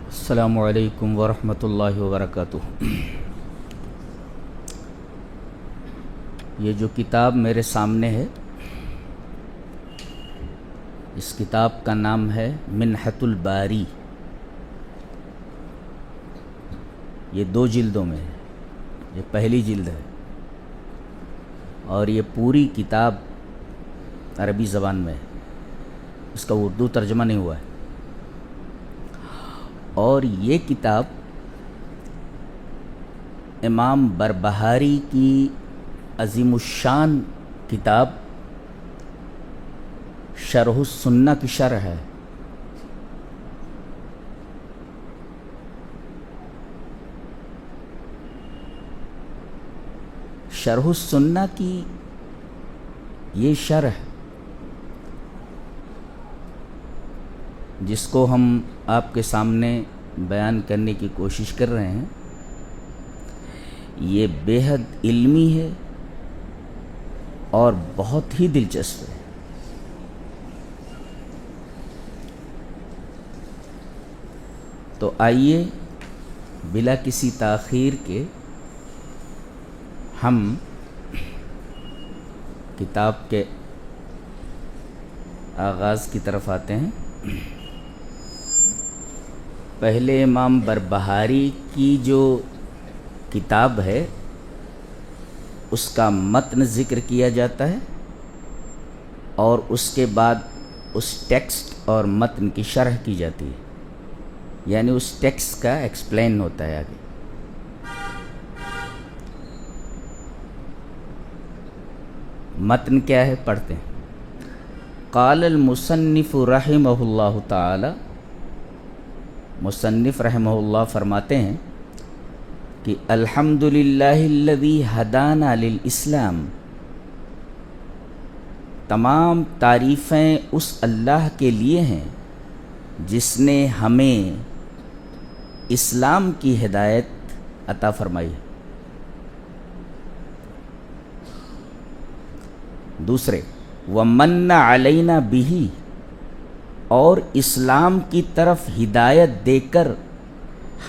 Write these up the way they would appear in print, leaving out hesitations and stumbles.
السلام علیکم ورحمۃ اللہ وبرکاتہ۔ یہ جو کتاب میرے سامنے ہے، اس کتاب کا نام ہے منحۃ الباری۔ یہ 2 جلدوں میں ہے، یہ پہلی جلد ہے، اور یہ پوری کتاب عربی زبان میں ہے، اس کا اردو ترجمہ نہیں ہوا ہے۔ اور یہ کتاب امام بربہاری کی عظیم الشان کتاب شرح السنہ کی شرح ہے۔ شرح السنہ کی یہ شرح، جس کو ہم آپ کے سامنے بیان کرنے کی کوشش کر رہے ہیں، یہ بے حد علمی ہے اور بہت ہی دلچسپ ہے۔ تو آئیے بلا کسی تاخیر کے ہم کتاب کے آغاز کی طرف آتے ہیں۔ پہلے امام بربہاری کی جو کتاب ہے، اس کا متن ذکر کیا جاتا ہے، اور اس کے بعد اس ٹیکسٹ اور متن کی شرح کی جاتی ہے، یعنی اس ٹیکسٹ کا ایکسپلین ہوتا ہے آگے۔ متن کیا ہے، پڑھتے ہیں۔ قال المصنف رحمہ اللہ تعالی، مصنف رحمہ اللہ فرماتے ہیں کہ الحمدللہ الذی ہدانا للاسلام، تمام تعریفیں اس اللہ کے لیے ہیں جس نے ہمیں اسلام کی ہدایت عطا فرمائی ہے۔ دوسرے، وَمَنَّ عَلَيْنَا بِهِ، اور اسلام کی طرف ہدایت دے کر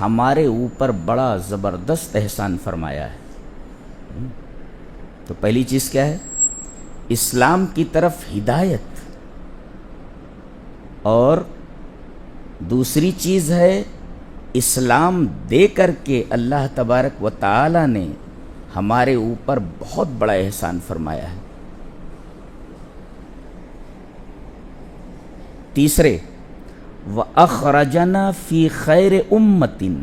ہمارے اوپر بڑا زبردست احسان فرمایا ہے۔ تو پہلی چیز کیا ہے؟ اسلام کی طرف ہدایت، اور دوسری چیز ہے اسلام دے کر کے اللہ تبارک و تعالی نے ہمارے اوپر بہت بڑا احسان فرمایا ہے۔ تیسرے، وَأَخْرَجَنَا فِي خَيْرِ أُمَّةٍ،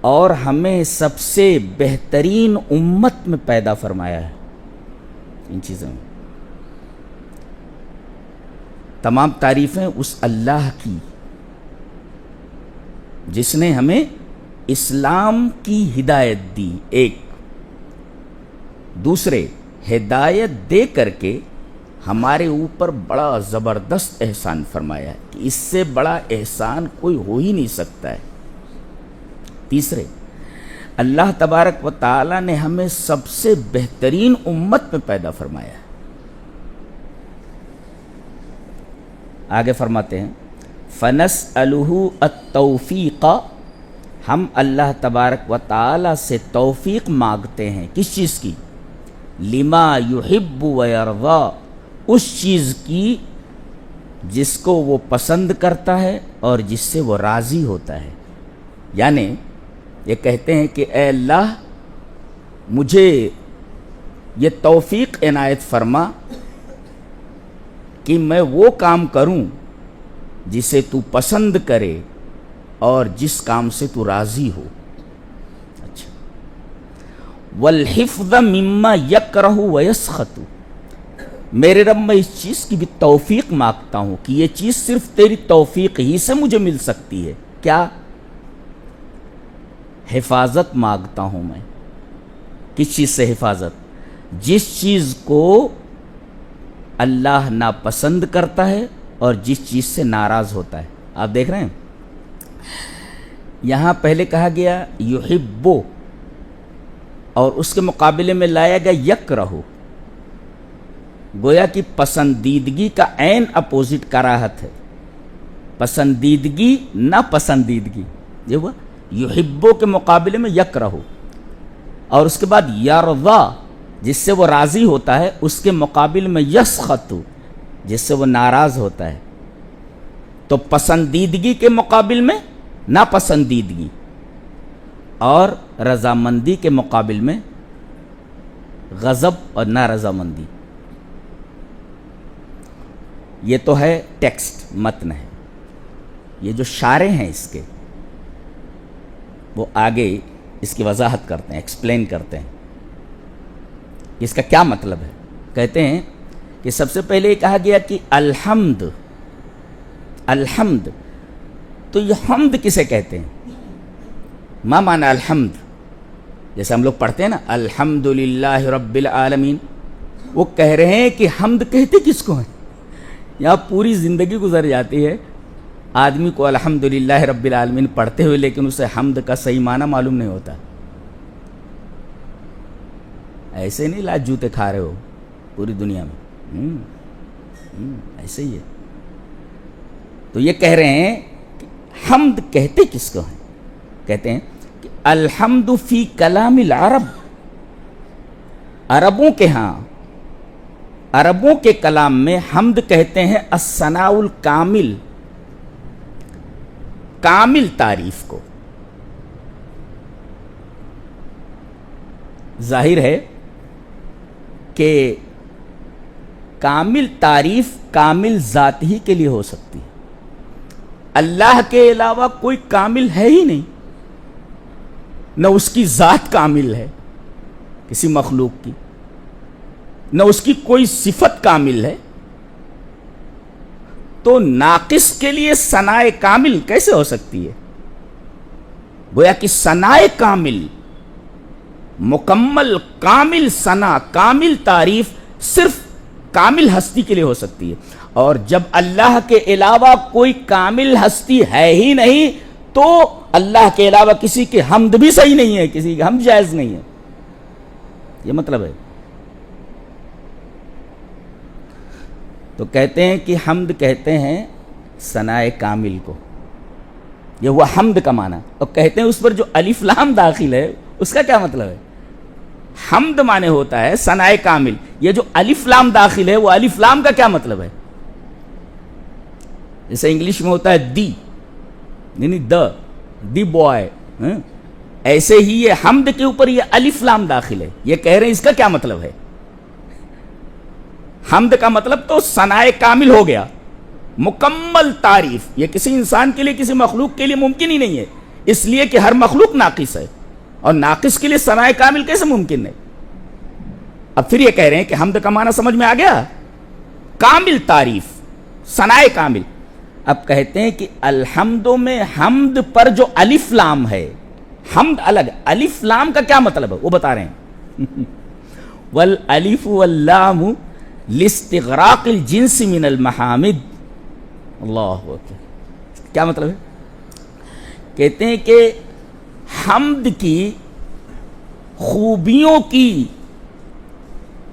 اور ہمیں سب سے بہترین امت میں پیدا فرمایا ہے۔ ان چیزوں میں تمام تعریفیں اس اللہ کی جس نے ہمیں اسلام کی ہدایت دی، ایک۔ دوسرے، ہدایت دے کر کے ہمارے اوپر بڑا زبردست احسان فرمایا ہے کہ اس سے بڑا احسان کوئی ہو ہی نہیں سکتا ہے۔ تیسرے، اللہ تبارک و تعالی نے ہمیں سب سے بہترین امت میں پیدا فرمایا ہے۔ آگے فرماتے ہیں، فَنَسْأَلُهُ التَّوْفِيقَ، ہم اللہ تبارک و تعالی سے توفیق مانگتے ہیں۔ کس چیز کی؟ لِمَا يُحِبُّ وَيَرْضَى، اس چیز کی جس کو وہ پسند کرتا ہے اور جس سے وہ راضی ہوتا ہے۔ یعنی یہ کہتے ہیں کہ اے اللہ، مجھے یہ توفیق عنایت فرما کہ میں وہ کام کروں جسے تو پسند کرے اور جس کام سے تو راضی ہو۔ اچھا، والحفظ مما یکرہ ویسخط، میرے رب میں اس چیز کی بھی توفیق مانگتا ہوں کہ یہ چیز صرف تیری توفیق ہی سے مجھے مل سکتی ہے۔ کیا؟ حفاظت مانگتا ہوں میں۔ کس چیز سے حفاظت؟ جس چیز کو اللہ ناپسند کرتا ہے اور جس چیز سے ناراض ہوتا ہے۔ آپ دیکھ رہے ہیں، یہاں پہلے کہا گیا یحبو، اور اس کے مقابلے میں لایا گیا یکرہ، گویا کہ پسندیدگی کا عین اپوزٹ کراہت ہے۔ پسندیدگی ناپسندیدگی، یہ ہوا یحبو کے مقابلے میں یکرہ، اور اس کے بعد یرضا جس سے وہ راضی ہوتا ہے، اس کے مقابل میں یسخط جس سے وہ ناراض ہوتا ہے. تو پسندیدگی کے مقابل میں ناپسندیدگی اور رضامندی کے مقابل میں غضب اور نارضامندی. یہ تو ہے ٹیکسٹ، متن ہے. یہ جو شارح ہیں اس کے، وہ آگے اس کی وضاحت کرتے ہیں، ایکسپلین کرتے ہیں اس کا کیا مطلب ہے. کہتے ہیں کہ سب سے پہلے یہ کہا گیا کہ الحمد، الحمد، تو یہ حمد کسے کہتے ہیں؟ ما معنی الحمد؟ جیسے ہم لوگ پڑھتے ہیں نا الحمدللہ رب العالمین، وہ کہہ رہے ہیں کہ حمد کہتے کس کو ہیں؟ یہاں پوری زندگی گزر جاتی ہے آدمی کو الحمدللہ رب العالمین پڑھتے ہوئے، لیکن اسے حمد کا صحیح معنی معلوم نہیں ہوتا. ایسے نہیں لاج جوتے کھا رہے ہو پوری دنیا میں، ایسے ہی ہے. تو یہ کہہ رہے ہیں کہ حمد کہتے کس کو ہیں؟ کہتے ہیں کہ الحمد فی کلام العرب، عربوں کے ہاں، عربوں کے کلام میں حمد کہتے ہیں الثناء الکامل، کامل تعریف کو. ظاہر ہے کہ کامل تعریف کامل ذات ہی کے لیے ہو سکتی ہے. اللہ کے علاوہ کوئی کامل ہے ہی نہیں، نہ اس کی ذات کامل ہے کسی مخلوق کی، نہ اس کی کوئی صفت کامل ہے. تو ناقص کے لیے ثناء کامل کیسے ہو سکتی ہے؟ گویا کہ ثناء کامل، مکمل کامل ثنا، کامل تعریف صرف کامل ہستی کے لیے ہو سکتی ہے. اور جب اللہ کے علاوہ کوئی کامل ہستی ہے ہی نہیں، تو اللہ کے علاوہ کسی کی حمد بھی صحیح نہیں ہے، کسی کی حمد جائز نہیں ہے. یہ مطلب ہے. تو کہتے ہیں کہ حمد کہتے ہیں ثناء کامل کو، یہ ہوا حمد کا معنی. اور کہتے ہیں اس پر جو الف لام داخل ہے اس کا کیا مطلب ہے؟ حمد معنی ہوتا ہے ثناء کامل. یہ جو الف لام داخل ہے، وہ الف لام کا کیا مطلب ہے؟ جیسے انگلش میں ہوتا ہے دی، یعنی دی بوائے، ایسے ہی یہ حمد کے اوپر یہ الف لام داخل ہے. یہ کہہ رہے ہیں اس کا کیا مطلب ہے؟ حمد کا مطلب تو ثناء کامل ہو گیا، مکمل تعریف. یہ کسی انسان کے لیے، کسی مخلوق کے لیے ممکن ہی نہیں ہے، اس لیے کہ ہر مخلوق ناقص ہے، اور ناقص کے لیے ثناء کامل کیسے ممکن ہے؟ اب پھر یہ کہہ رہے ہیں کہ حمد کا معنی سمجھ میں آ گیا، کامل تعریف، ثناء کامل. اب کہتے ہیں کہ الحمد میں حمد پر جو الف لام ہے، حمد الگ، الف لام کا کیا مطلب ہے وہ بتا رہے ہیں. والالف واللام لاستغراق الجنس من المحامد. اللہ اکبر. کیا مطلب ہے؟ کہتے ہیں کہ حمد کی خوبیوں کی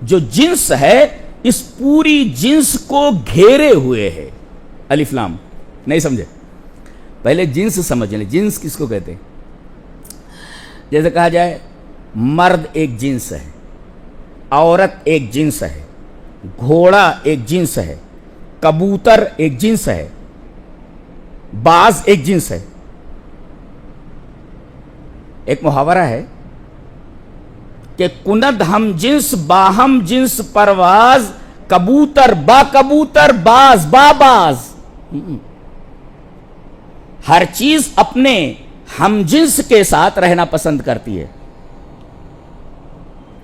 جو جنس ہے، اس پوری جنس کو گھیرے ہوئے ہے. الف لام نہیں سمجھے؟ پہلے جنس سمجھ لیں. جنس کس کو کہتے ہیں؟ جیسے کہا جائے مرد ایک جنس ہے، عورت ایک جنس ہے، گھوڑا ایک جنس ہے، کبوتر ایک جنس ہے، باز ایک جنس ہے. ایک محاورہ ہے کہ کند ہم جنس باہم جنس پرواز، کبوتر با کبوتر، باز با باز. ہر چیز اپنے ہم جنس کے ساتھ رہنا پسند کرتی ہے.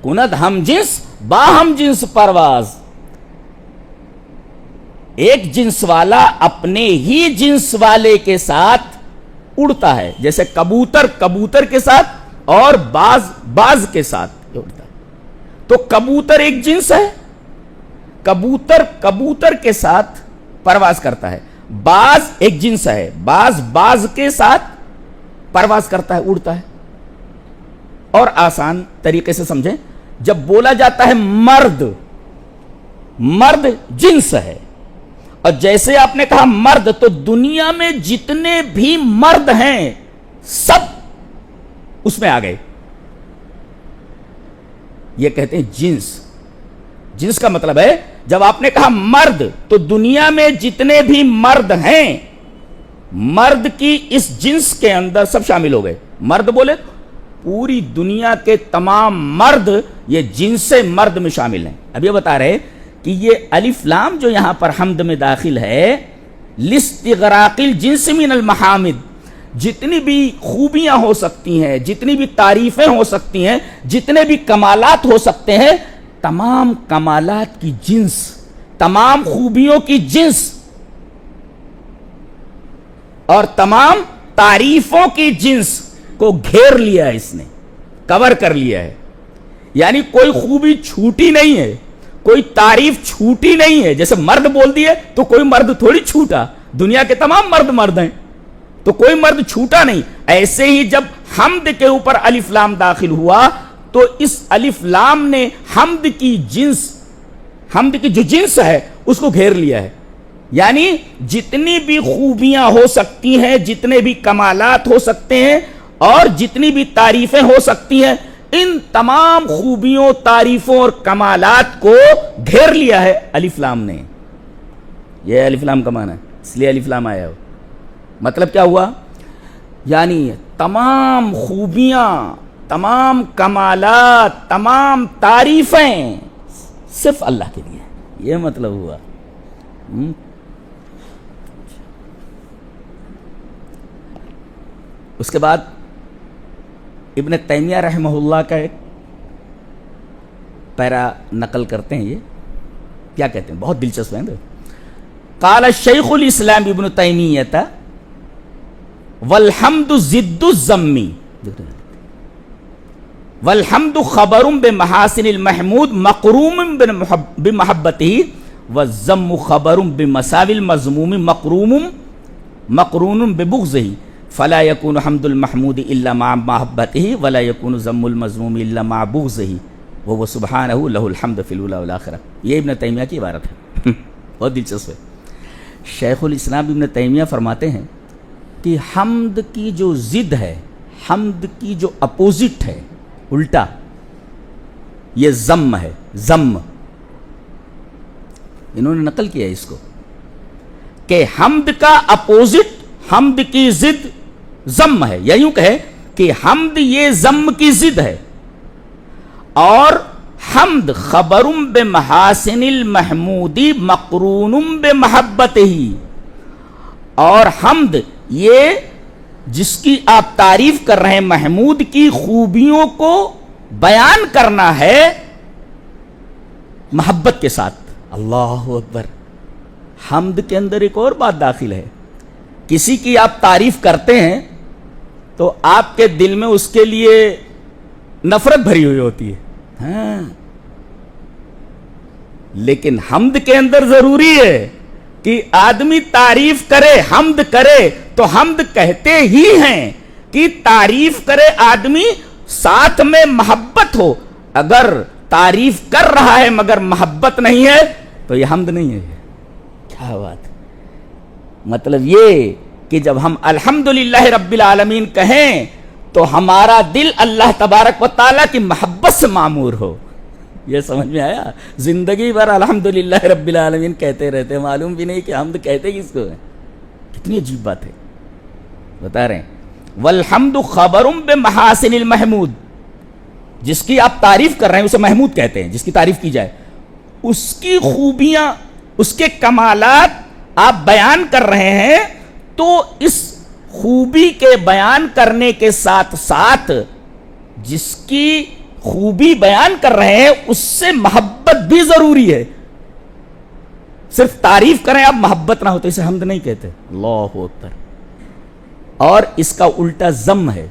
کند ہم جنس باہم جنس پرواز. ایک جنس والا اپنے ہی جنس والے کے ساتھ اڑتا ہے، جیسے کبوتر کبوتر کے ساتھ اور باز باز کے ساتھ اڑتا ہے. تو کبوتر ایک جنس ہے، کبوتر کبوتر کے ساتھ پرواز کرتا ہے. باز ایک جنس ہے، باز باز کے ساتھ پرواز کرتا ہے، اڑتا ہے. اور آسان طریقے سے سمجھیں، جب بولا جاتا ہے مرد، مرد جنس ہے، اور جیسے آپ نے کہا مرد، تو دنیا میں جتنے بھی مرد ہیں سب اس میں آ گئے. یہ کہتے ہیں جنس. جنس کا مطلب ہے جب آپ نے کہا مرد تو دنیا میں جتنے بھی مرد ہیں مرد کی اس جنس کے اندر سب شامل ہو گئے. مرد بولے پوری دنیا کے تمام مرد یہ جنس مرد میں شامل ہیں. اب یہ بتا رہے کہ یہ الف لام جو یہاں پر حمد میں داخل ہے لاستغراق الجنس من المحامد، جتنی بھی خوبیاں ہو سکتی ہیں، جتنی بھی تعریفیں ہو سکتی ہیں، جتنے بھی کمالات ہو سکتے ہیں، تمام کمالات کی جنس، تمام خوبیوں کی جنس اور تمام تعریفوں کی جنس کو گھیر لیا ہے، اس نے کور کر لیا ہے. یعنی کوئی خوبی چھوٹی نہیں ہے، کوئی تعریف چھوٹی نہیں ہے. جیسے مرد بول دیے تو کوئی مرد تھوڑی چھوٹا، دنیا کے تمام مرد ہیں تو کوئی مرد چھوٹا نہیں. ایسے ہی جب حمد کے اوپر الف لام داخل ہوا تو اس الف لام نے حمد کی جنس، حمد کی جو جنس ہے اس کو گھیر لیا ہے. یعنی جتنی بھی خوبیاں ہو سکتی ہیں، جتنے بھی کمالات ہو سکتے ہیں اور جتنی بھی تعریفیں ہو سکتی ہیں، ان تمام خوبیوں، تعریفوں اور کمالات کو گھیر لیا ہے الف لام نے. یہ الف لام کا معنی ہے، اس لیے الف لام آیا ہو. مطلب کیا ہوا؟ یعنی تمام خوبیاں، تمام کمالات، تمام تعریفیں صرف اللہ کے لیے. یہ مطلب ہوا. اس کے بعد ابن تیمیہ رحمہ اللہ کا ایک پیرا نقل کرتے ہیں. یہ کیا کہتے ہیں؟ بہت دلچسپ ہے. قال شیخ الاسلام ابن تیمیہ والحمد ضد الذم والحمد خبر بمحاسن المحمود مقروم بمحبته والذم خبر بمساوی المذموم مقرون ببغضه فلا يكون حمد المحمود الا مع محبته ولا يكون ذم المذموم الا مع بغضه وهو سبحانه له الحمد في الاولى والاخره. یہ ابن تیمیہ کی عبارت ہے. بہت دلچسپ ہے. شیخ الاسلام ابن تیمیہ فرماتے ہیں کہ حمد کی جو ضد ہے، حمد کی جو اپوزٹ ہے، الٹا، یہ ذم ہے. ذم انہوں نے نقل کیا اس کو کہ حمد کا اپوزٹ، حمد کی ضد ذم ہے. یا یوں کہے کہ حمد یہ ذم کی ضد ہے اور حمد خبر بمحاسن المحمودی مقرون بمحبتہ، اور حمد یہ جس کی آپ تعریف کر رہے ہیں محمود کی خوبیوں کو بیان کرنا ہے محبت کے ساتھ. اللہ اکبر. حمد کے اندر ایک اور بات داخل ہے. کسی کی آپ تعریف کرتے ہیں تو آپ کے دل میں اس کے لیے نفرت بھری ہوئی ہوتی ہے. ہاں، لیکن حمد کے اندر ضروری ہے کہ آدمی تعریف کرے، حمد کرے تو حمد کہتے ہی ہیں کہ تعریف کرے آدمی، ساتھ میں محبت ہو. اگر تعریف کر رہا ہے مگر محبت نہیں ہے تو یہ حمد نہیں ہے. کیا بات ہے. مطلب یہ کہ جب ہم الحمدللہ رب العالمین کہیں تو ہمارا دل اللہ تبارک و تعالیٰ کی محبت سے معمور ہو. یہ سمجھ میں آیا؟ زندگی بھر الحمدللہ رب العالمین کہتے رہتے، معلوم بھی نہیں کہ حمد کہتے کس کو ہے. کتنی عجیب بات ہے. بتا رہے ہیں والحمد خبر بمحاسن المحمود، جس کی آپ تعریف کر رہے ہیں اسے محمود کہتے ہیں، جس کی تعریف کی جائے، اس کی خوبیاں، اس کے کمالات آپ بیان کر رہے ہیں تو اس خوبی کے بیان کرنے کے ساتھ ساتھ جس کی خوبی بیان کر رہے ہیں اس سے محبت بھی ضروری ہے. صرف تعریف کریں آپ، محبت نہ ہو تو اسے حمد نہیں کہتے. اللہ اکبر. اور اس کا الٹا ذم ہے.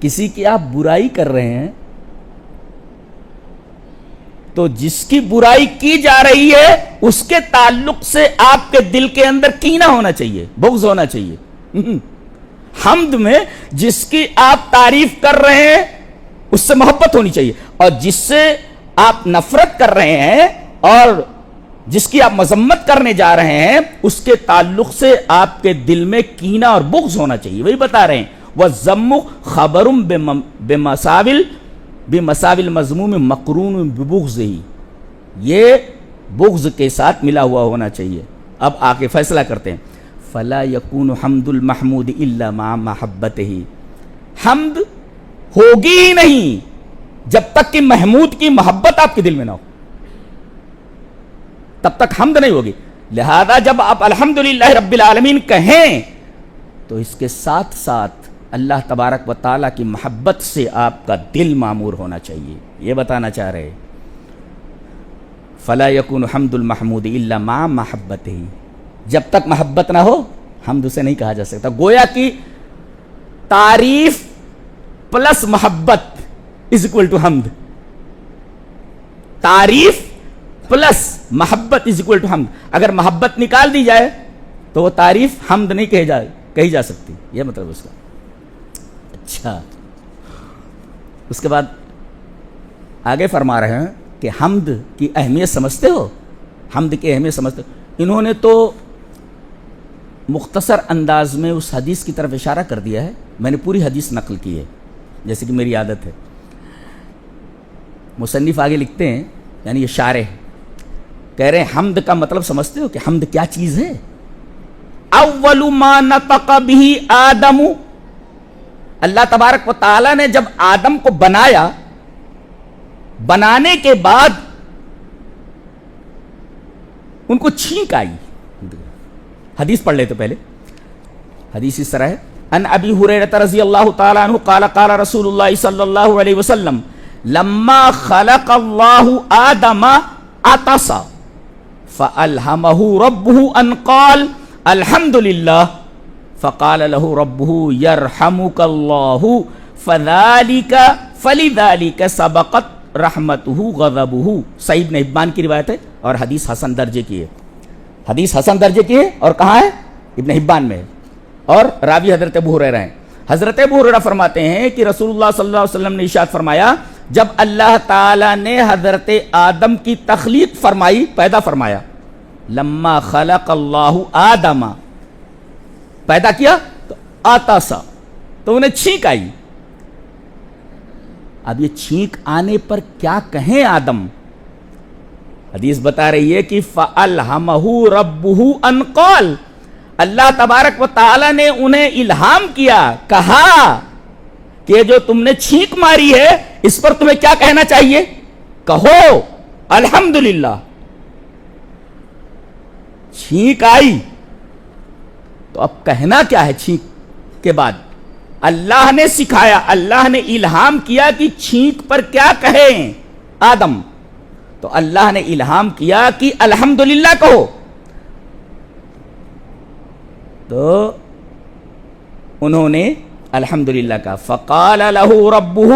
کسی کی آپ برائی کر رہے ہیں تو جس کی برائی کی جا رہی ہے اس کے تعلق سے آپ کے دل کے اندر کینہ ہونا چاہیے، بغض ہونا چاہیے. حمد میں جس کی آپ تعریف کر رہے ہیں اس سے محبت ہونی چاہیے، اور جس سے آپ نفرت کر رہے ہیں اور جس کی آپ مذمت کرنے جا رہے ہیں اس کے تعلق سے آپ کے دل میں کینہ اور بغض ہونا چاہیے. وہی بتا رہے ہیں وَالذَّمُّ خَبَرٌ بِمَسَاوِي الْمَذْمُومِ مَقْرُونٌ بِبُغْضِهِ، یہ بغض کے ساتھ ملا ہوا ہونا چاہیے. اب آگے فیصلہ کرتے ہیں فَلَا يَكُونُ حَمْدُ الْمَحْمُودِ إِلَّا مَعَ مَحَبَّتِهِ، حمد ہوگی ہی نہیں جب تک کہ محمود کی محبت آپ کے دل میں نہ ہو، تب تک حمد نہیں ہوگی. لہذا جب آپ الحمدللہ رب العالمین کہیں تو اس کے ساتھ ساتھ اللہ تبارک و تعالیٰ کی محبت سے آپ کا دل معمور ہونا چاہیے. یہ بتانا چاہ رہے فَلَا يَكُونُ حَمْدُ الْمَحْمُودِ إِلَّا مَعَ مَحَبَّتِهِ، جب تک محبت نہ ہو حمد اسے نہیں کہا جا سکتا. گویا کہ تعریف پلس محبت از اکول ٹو حمد، تعریف پلس محبت از اکول ٹو حمد. اگر محبت نکال دی جائے تو وہ تعریف حمد نہیں کہی جا سکتی، یہ مطلب اس کا. اچھا، اس کے بعد آگے فرما رہے ہیں کہ حمد کی اہمیت سمجھتے ہو، حمد کی اہمیت سمجھتے ہو. انہوں نے تو مختصر انداز میں اس حدیث کی طرف اشارہ کر دیا ہے، میں نے پوری حدیث نقل کی ہے جیسے کہ میری عادت ہے. مصنف آگے لکھتے ہیں، یعنی یہ شارح کہہ رہے ہیں حمد کا مطلب سمجھتے ہو کہ حمد کیا چیز ہے؟ اول ما نطق به آدم، اللہ تبارک و تعالی نے جب آدم کو بنایا، بنانے کے بعد ان کو چھینک آئی. حدیث پڑھ لیتے پہلے. حدیث اس طرح ہے ان ابی ہریرہ رضی اللہ تعالی عنہ قال قال رسول اللہ صلی اللہ علیہ وسلم لما خلق اللہ آدم عطس فألہمہ ربہ ان قال الحمد للہ فقال له ربه يرحمك الله فلذلك سبقت رحمته غضبه. صحیح ابن حبان کی روایت ہے اور حدیث حسن درجے کی ہے. حدیث حسن درجے کی ہے اور کہاں ہے؟ ابن حبان میں ہے، اور راوی حضرت ابو ہریرہ ہیں. حضرت ابو ہریرہ فرماتے ہیں کہ رسول اللہ صلی اللہ علیہ وسلم نے ارشاد فرمایا جب اللہ تعالی نے حضرت آدم کی تخلیق فرمائی، پیدا فرمایا، لما خلق اللہ آدم، پیدا کیا تو آتا سا، تو انہیں چھینک آئی. اب یہ چھینک آنے پر کیا کہیں آدم؟ حدیث بتا رہی ہے کہ فَأَلْهَمَهُ رَبُّهُ أَنْ قَالَ، اللہ تبارک و تعالی نے انہیں الہام کیا، کہا کہ جو تم نے چھینک ماری ہے اس پر تمہیں کیا کہنا چاہیے؟ کہو الحمدللہ. چھینک آئی تو اب کہنا کیا ہے چھینک کے بعد؟ اللہ نے سکھایا، اللہ نے الہام کیا کہ چھینک پر کیا کہیں آدم، تو اللہ نے الہام کیا کہ الحمدللہ کہو. تو انہوں نے الحمدللہ کہا. فقال له ربہ،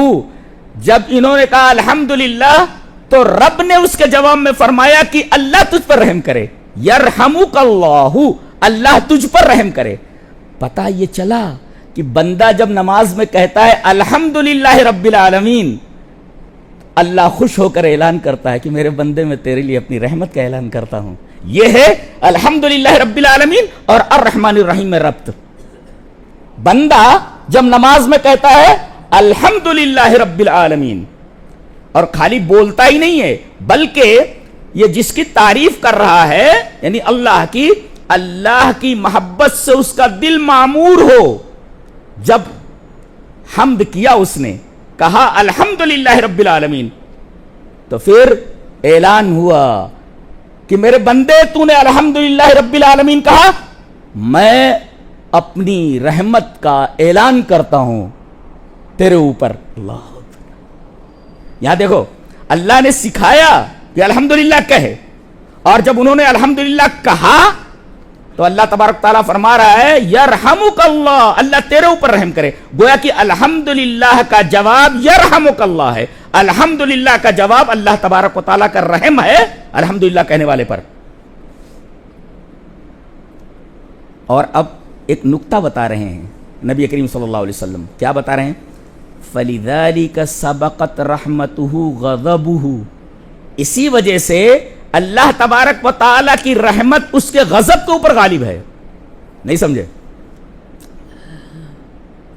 جب انہوں نے کہا الحمدللہ تو رب نے اس کے جواب میں فرمایا کہ اللہ تجھ پر رحم کرے، یرحمک اللہ، اللہ تجھ پر رحم کرے. پتہ یہ چلا کہ بندہ جب نماز میں کہتا ہے الحمدللہ رب العالمین، اللہ خوش ہو کر اعلان کرتا ہے کہ میرے بندے میں تیرے لیے اپنی رحمت کا اعلان کرتا ہوں. یہ ہے الحمدللہ رب العالمین اور الرحمن الرحیم میں ربط. بندہ جب نماز میں کہتا ہے الحمدللہ رب العالمین اور خالی بولتا ہی نہیں ہے بلکہ یہ جس کی تعریف کر رہا ہے یعنی اللہ کی محبت سے اس کا دل معمور ہو. جب حمد کیا اس نے، کہا الحمدللہ رب العالمین، تو پھر اعلان ہوا کہ میرے بندے تو نے الحمدللہ رب العالمین کہا، میں اپنی رحمت کا اعلان کرتا ہوں تیرے اوپر. اللہ، یہاں دیکھو اللہ نے سکھایا کہ الحمدللہ کہے، اور جب انہوں نے الحمدللہ کہا تو اللہ تبارک تعالیٰ فرما رہا ہے یرحمک اللہ، اللہ تیرے اوپر رحم کرے. گویا کہ الحمدللہ کا جواب یرحمک اللہ ہے، الحمدللہ کا جواب اللہ تبارک و تعالیٰ کا رحم ہے الحمدللہ کہنے والے پر. اور اب ایک نکتہ بتا رہے ہیں نبی کریم صلی اللہ علیہ وسلم. کیا بتا رہے ہیں؟ فَلِذَلِكَ سَبَقَتْ رَحْمَتُهُ غَضَبُهُ، اسی وجہ سے اللہ تبارک و تعالی کی رحمت اس کے غضب کے اوپر غالب ہے. نہیں سمجھے؟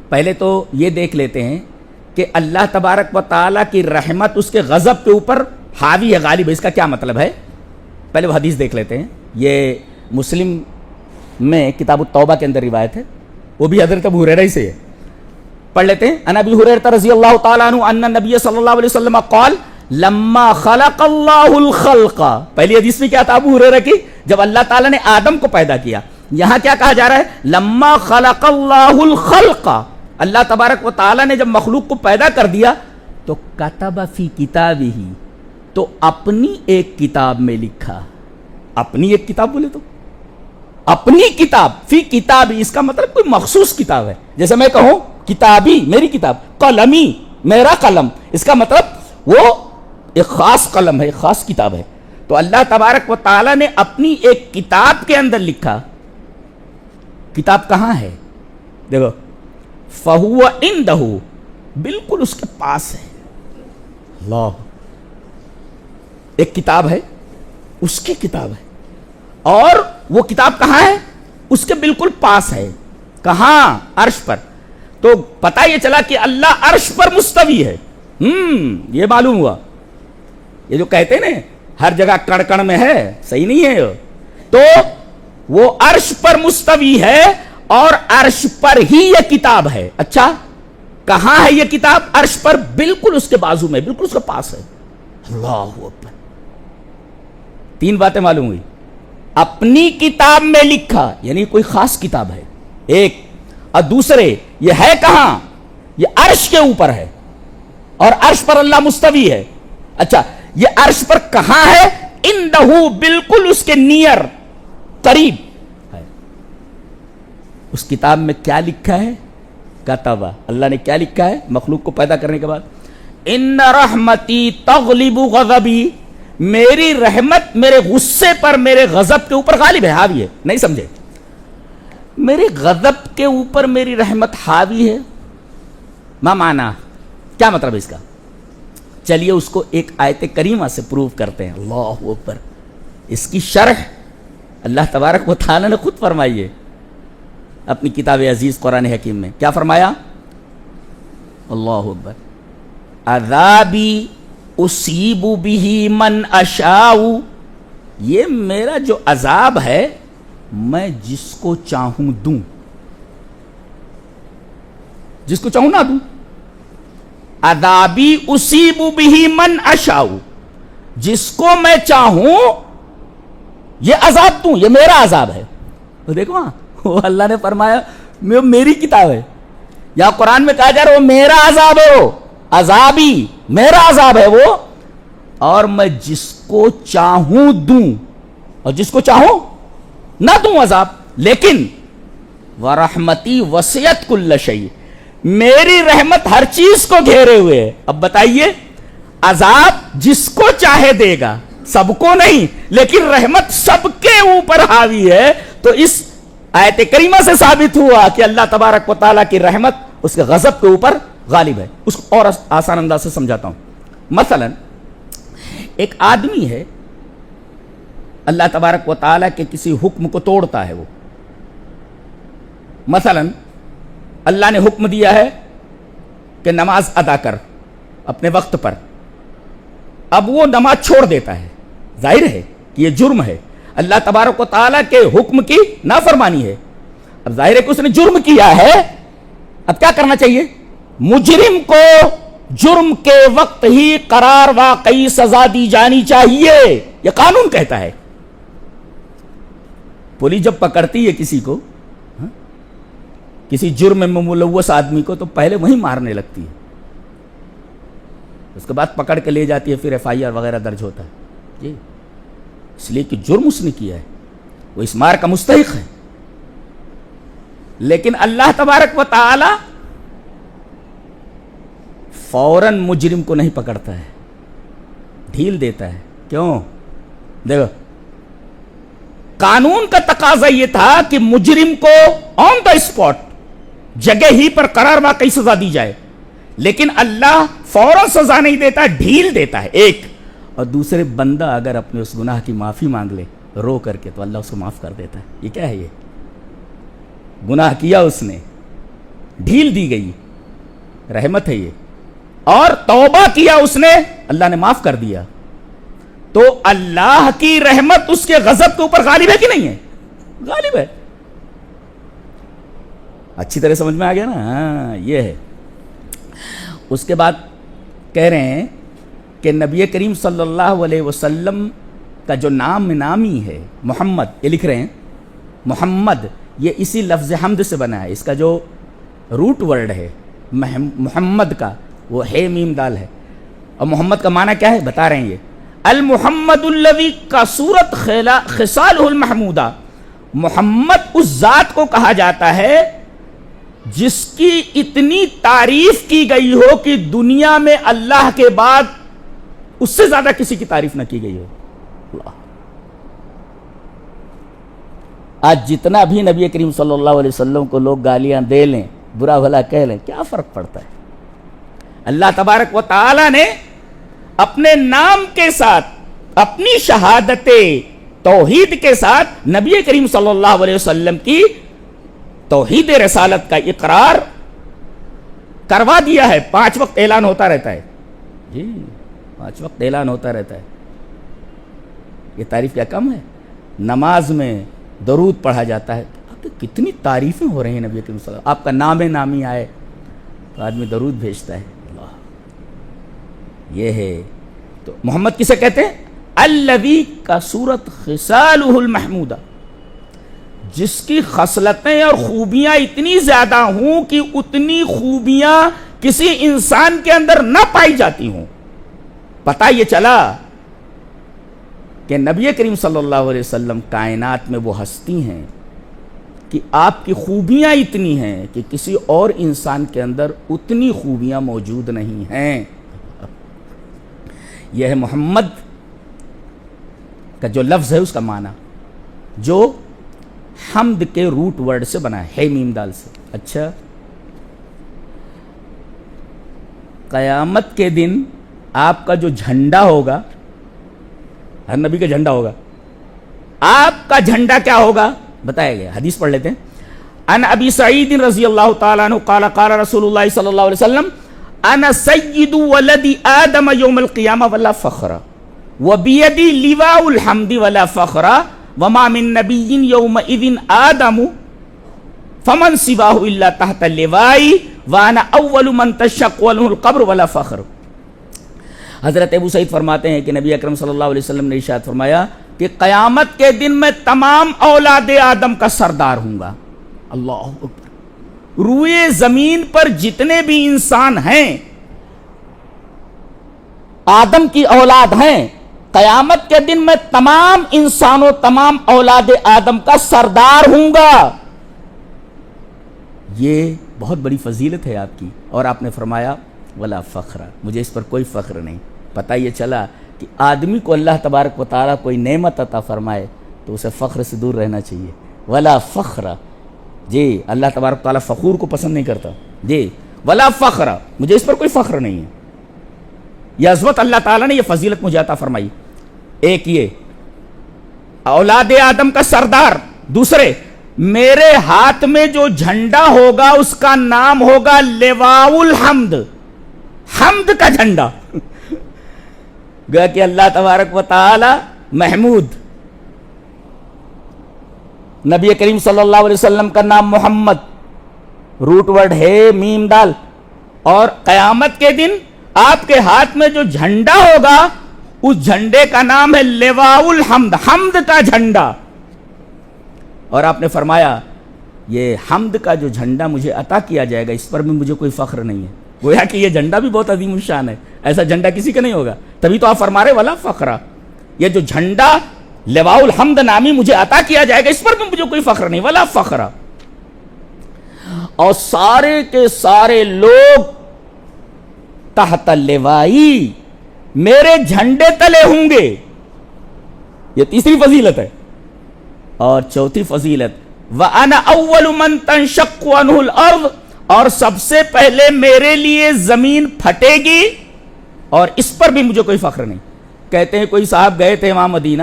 پہلے تو یہ دیکھ لیتے ہیں کہ اللہ تبارک و تعالی کی رحمت اس کے غضب کے اوپر حاوی ہے، غالب ہے. اس کا کیا مطلب ہے؟ پہلے وہ حدیث دیکھ لیتے ہیں. یہ مسلم میں کتاب التوبہ کے اندر روایت ہے، وہ بھی حضرت ابو ہریرہ سے ہے. پڑھ لیتے ہیں. ان ابی ہریرہ رضی اللہ تعالی عنہ ان النبی صلی اللہ علیہ وسلم قال لما خلق اللہ الخلق. پہلی حدیث میں کیا تھا ابو ہریرہ کی؟ جب اللہ تعالیٰ نے آدم کو پیدا کیا. یہاں کیا کہا جا رہا ہے؟ لما خلق اللہ الخلق. اللہ تبارک و تعالیٰ نے جب مخلوق کو پیدا کر دیا تو کتب فی کتابہ، تو اپنی ایک کتاب میں لکھا. اپنی ایک کتاب بولے تو اپنی کتاب، فی کتابی اس کا مطلب کوئی مخصوص کتاب ہے. جیسے میں کہوں کتابی میری کتاب، قلمی میرا قلم، اس کا مطلب وہ ایک خاص قلم ہے، ایک خاص کتاب ہے. تو اللہ تبارک و تعالیٰ نے اپنی ایک کتاب کے اندر لکھا. کتاب کہاں ہے؟ دیکھو فہو عندہ، بالکل اس کے پاس ہے. اللہ، ایک کتاب ہے، اس کی کتاب ہے، اور وہ کتاب کہاں ہے؟ اس کے بالکل پاس ہے. کہاں؟ عرش پر. تو پتہ یہ چلا کہ اللہ عرش پر مستوی ہے. یہ معلوم ہوا. یہ جو کہتے ہیں نا ہر جگہ کڑ کڑ میں ہے، صحیح نہیں ہے. تو وہ عرش پر مستوی ہے اور عرش پر ہی یہ کتاب ہے. اچھا کہاں ہے یہ کتاب؟ عرش پر، بالکل اس کے بازو میں، بالکل اس کے پاس ہے. اللہ اکبر. تین باتیں معلوم ہوئی. اپنی کتاب میں لکھا یعنی کوئی خاص کتاب ہے ایک، اور دوسرے یہ ہے کہاں؟ یہ عرش کے اوپر ہے اور عرش پر اللہ مستوی ہے. اچھا یہ عرش پر کہاں ہے؟ اندہو، بالکل اس کے نیئر، قریب ہے. اس کتاب میں کیا لکھا ہے؟ کتبہ. اللہ نے کیا لکھا ہے مخلوق کو پیدا کرنے کے بعد؟ ان رحمتی تغلب غضبی، میری رحمت میرے غصے پر، میرے غضب کے اوپر غالب ہے، حاوی ہے. نہیں سمجھے؟ میرے غضب کے اوپر میری رحمت حاوی ہے. ما معنی؟ کیا مطلب ہے اس کا؟ چلیے اس کو ایک آیت کریمہ سے پروو کرتے ہیں. اللہ اکبر. اس کی شرح اللہ تبارک و تعالی نے خود فرمائی ہے اپنی کتاب عزیز قرآن حکیم میں. کیا فرمایا؟ اللہ اکبر. عذابی اصیب بہ من اشاء، یہ میرا جو عذاب ہے میں جس کو چاہوں دوں، جس کو چاہوں نہ دوں. عذابی اصیب بہ من اشاء، جس کو میں چاہوں یہ عذاب دوں، یہ میرا عذاب ہے. تو دیکھو ہاں وہ اللہ نے فرمایا میری کتاب ہے. یا قرآن میں کہا جا رہا ہے وہ میرا عذاب ہے، وہ عذابی میرا عذاب ہے وہ، اور میں جس کو چاہوں دوں اور جس کو چاہوں نہ دوں عذاب. لیکن وَرَحْمَتِي وَسِعَتْ كُلَّ شَيْءٍ، میری رحمت ہر چیز کو گھیرے ہوئے ہے. اب بتائیے عذاب جس کو چاہے دے گا، سب کو نہیں، لیکن رحمت سب کے اوپر حاوی ہے. تو اس آیت کریمہ سے ثابت ہوا کہ اللہ تبارک و تعالیٰ کی رحمت اس کے غضب کے اوپر غالب ہے. اس کو اور آسان انداز سے سمجھاتا ہوں. مثلا ایک آدمی ہے، اللہ تبارک و تعالیٰ کے کسی حکم کو توڑتا ہے. وہ مثلا اللہ نے حکم دیا ہے کہ نماز ادا کر اپنے وقت پر، اب وہ نماز چھوڑ دیتا ہے. ظاہر ہے کہ یہ جرم ہے، اللہ تبارک و تعالیٰ کے حکم کی نافرمانی ہے. اب ظاہر ہے کہ اس نے جرم کیا ہے. اب کیا کرنا چاہیے؟ مجرم کو جرم کے وقت ہی قرار واقعی سزا دی جانی چاہیے، یہ قانون کہتا ہے. پولیس جب پکڑتی ہے کسی کو، کسی جرم میں ملوث آدمی کو، تو پہلے وہیں مارنے لگتی ہے، اس کے بعد پکڑ کے لے جاتی ہے، پھر ایف آئی آر وغیرہ درج ہوتا ہے. جی اس لیے کہ جرم اس نے کیا ہے، وہ اس مار کا مستحق ہے. لیکن اللہ تبارک و تعالی فوراً مجرم کو نہیں پکڑتا ہے، ڈھیل دیتا ہے. کیوں؟ دیکھو قانون کا تقاضا یہ تھا کہ مجرم کو آن دا اسپاٹ، جگہ ہی پر قرار واقعی سزا دی جائے، لیکن اللہ فوراً سزا نہیں دیتا، ڈھیل دیتا ہے. ایک اور دوسرے بندہ اگر اپنے اس گناہ کی معافی مانگ لے رو کر کے تو اللہ اس کو معاف کر دیتا ہے. یہ کیا ہے؟ یہ گناہ کیا اس نے، ڈھیل دی گئی، رحمت ہے یہ. اور توبہ کیا اس نے، اللہ نے معاف کر دیا. تو اللہ کی رحمت اس کے غضب کے اوپر غالب ہے کہ نہیں ہے؟ غالب ہے. اچھی طرح سمجھ میں آ گیا نا؟ ہاں یہ ہے. اس کے بعد کہہ رہے ہیں کہ نبی کریم صلی اللہ علیہ وسلم کا جو نامی ہے محمد، یہ لکھ رہے ہیں محمد، یہ اسی لفظ حمد سے بنا ہے. اس کا جو روٹ ورڈ ہے محمد کا وہ ہے میم دال ہے. اور محمد کا معنی کیا ہے بتا رہے ہیں. یہ المحمد الذی کا صورت خصالہ المحمودہ، محمد اس ذات کو کہا جاتا ہے جس کی اتنی تعریف کی گئی ہو کہ دنیا میں اللہ کے بعد اس سے زیادہ کسی کی تعریف نہ کی گئی ہو. اللہ. آج جتنا بھی نبی کریم صلی اللہ علیہ وسلم کو لوگ گالیاں دے لیں، برا بھلا کہہ لیں، کیا فرق پڑتا ہے؟ اللہ تبارک و تعالی نے اپنے نام کے ساتھ، اپنی شہادت توحید کے ساتھ نبی کریم صلی اللہ علیہ وسلم کی توحید رسالت کا اقرار کروا دیا ہے. 5 وقت اعلان ہوتا رہتا ہے. جی 5 وقت اعلان ہوتا رہتا ہے. یہ تعریف کیا کم ہے؟ نماز میں درود پڑھا جاتا ہے. کتنی تعریفیں ہو رہی ہیں نبی کریم صلی اللہ علیہ وسلم. آپ کا نام نامی آئے تو آدمی درود بھیجتا ہے. اللہ. یہ ہے. تو محمد کسے کہتے ہیں؟ الذی کا صورت خصالہ المحمودہ، جس کی خصلتیں اور خوبیاں اتنی زیادہ ہوں کہ اتنی خوبیاں کسی انسان کے اندر نہ پائی جاتی ہوں. پتہ یہ چلا کہ نبی کریم صلی اللہ علیہ وسلم کائنات میں وہ ہستی ہیں کہ آپ کی خوبیاں اتنی ہیں کہ کسی اور انسان کے اندر اتنی خوبیاں موجود نہیں ہیں. یہ ہے محمد کا جو لفظ ہے اس کا معنی، جو حمد کے روٹ ورڈ سے بنا ہے میم دال سے. اچھا، قیامت کے دن آپ کا جو جھنڈا ہوگا، ہر نبی کا جھنڈا ہوگا، آپ کا جھنڈا کیا ہوگا بتایا گیا. حدیث پڑھ لیتے ہیں. ان ابی سعید رضی اللہ تعالیٰ عنہ قال قال رسول اللہ صلی اللہ علیہ وسلم انا سید ولد آدم یوم القیامہ ولا فخر وبیدی لواء الحمد ولا فخر وما من نبی یومئذ آدم فمن سواہ الا تحت اللواء وانا اول من تشق عنہ القبر ولا فخر. حضرت ابو سعید فرماتے ہیں کہ نبی اکرم صلی اللہ علیہ وسلم نے ارشاد فرمایا کہ قیامت کے دن میں تمام اولاد آدم کا سردار ہوں گا. اللہ اکبر. روئے زمین پر جتنے بھی انسان ہیں، آدم کی اولاد ہیں، قیامت کے دن میں تمام انسانوں، تمام اولاد آدم کا سردار ہوں گا. یہ بہت بڑی فضیلت ہے آپ کی. اور آپ نے فرمایا ولا فخر، مجھے اس پر کوئی فخر نہیں. پتہ یہ چلا کہ آدمی کو اللہ تبارک و تعالیٰ کوئی نعمت عطا فرمائے تو اسے فخر سے دور رہنا چاہیے. ولا فخر، جی اللہ تبارک و تعالیٰ فخور کو پسند نہیں کرتا. جی ولا فخر، مجھے اس پر کوئی فخر نہیں ہے. یہ عظمت اللہ تعالیٰ نے، یہ فضیلت مجھے عطا فرمائی. ایک یہ اولاد آدم کا سردار. دوسرے، میرے ہاتھ میں جو جھنڈا ہوگا اس کا نام ہوگا لواء الحمد، حمد کا جھنڈا. گویا کہ اللہ تبارک و تعالی محمود، نبی کریم صلی اللہ علیہ وسلم کا نام محمد، روٹ ورڈ ہے میم دال، اور قیامت کے دن آپ کے ہاتھ میں جو جھنڈا ہوگا اس جھنڈے کا نام ہے لواء الحمد، حمد کا جھنڈا. اور آپ نے فرمایا یہ حمد کا جو جھنڈا مجھے عطا کیا جائے گا اس پر بھی مجھے کوئی فخر نہیں ہے. گویا کہ یہ جھنڈا بھی بہت عظیم الشان ہے، ایسا جھنڈا کسی کا نہیں ہوگا. تبھی تو آپ فرما رہے ولا فخرا، یہ جو جھنڈا لواء الحمد نامی مجھے عطا کیا جائے گا اس پر بھی مجھے کوئی فخر نہیں، ولا فخرا. اور سارے کے سارے لوگ تحت اللوائی، میرے جھنڈے تلے ہوں گے. یہ تیسری فضیلت ہے. اور چوتھی فضیلت وَأَنَا أَوَّلُ مَن تَنشَقُّ عَنْهُ الْأَرْضُ، اور سب سے پہلے میرے لیے زمین پھٹے گی اور اس پر بھی مجھے کوئی فخر نہیں. کہتے ہیں کوئی صاحب گئے تھے وہاں مدینہ,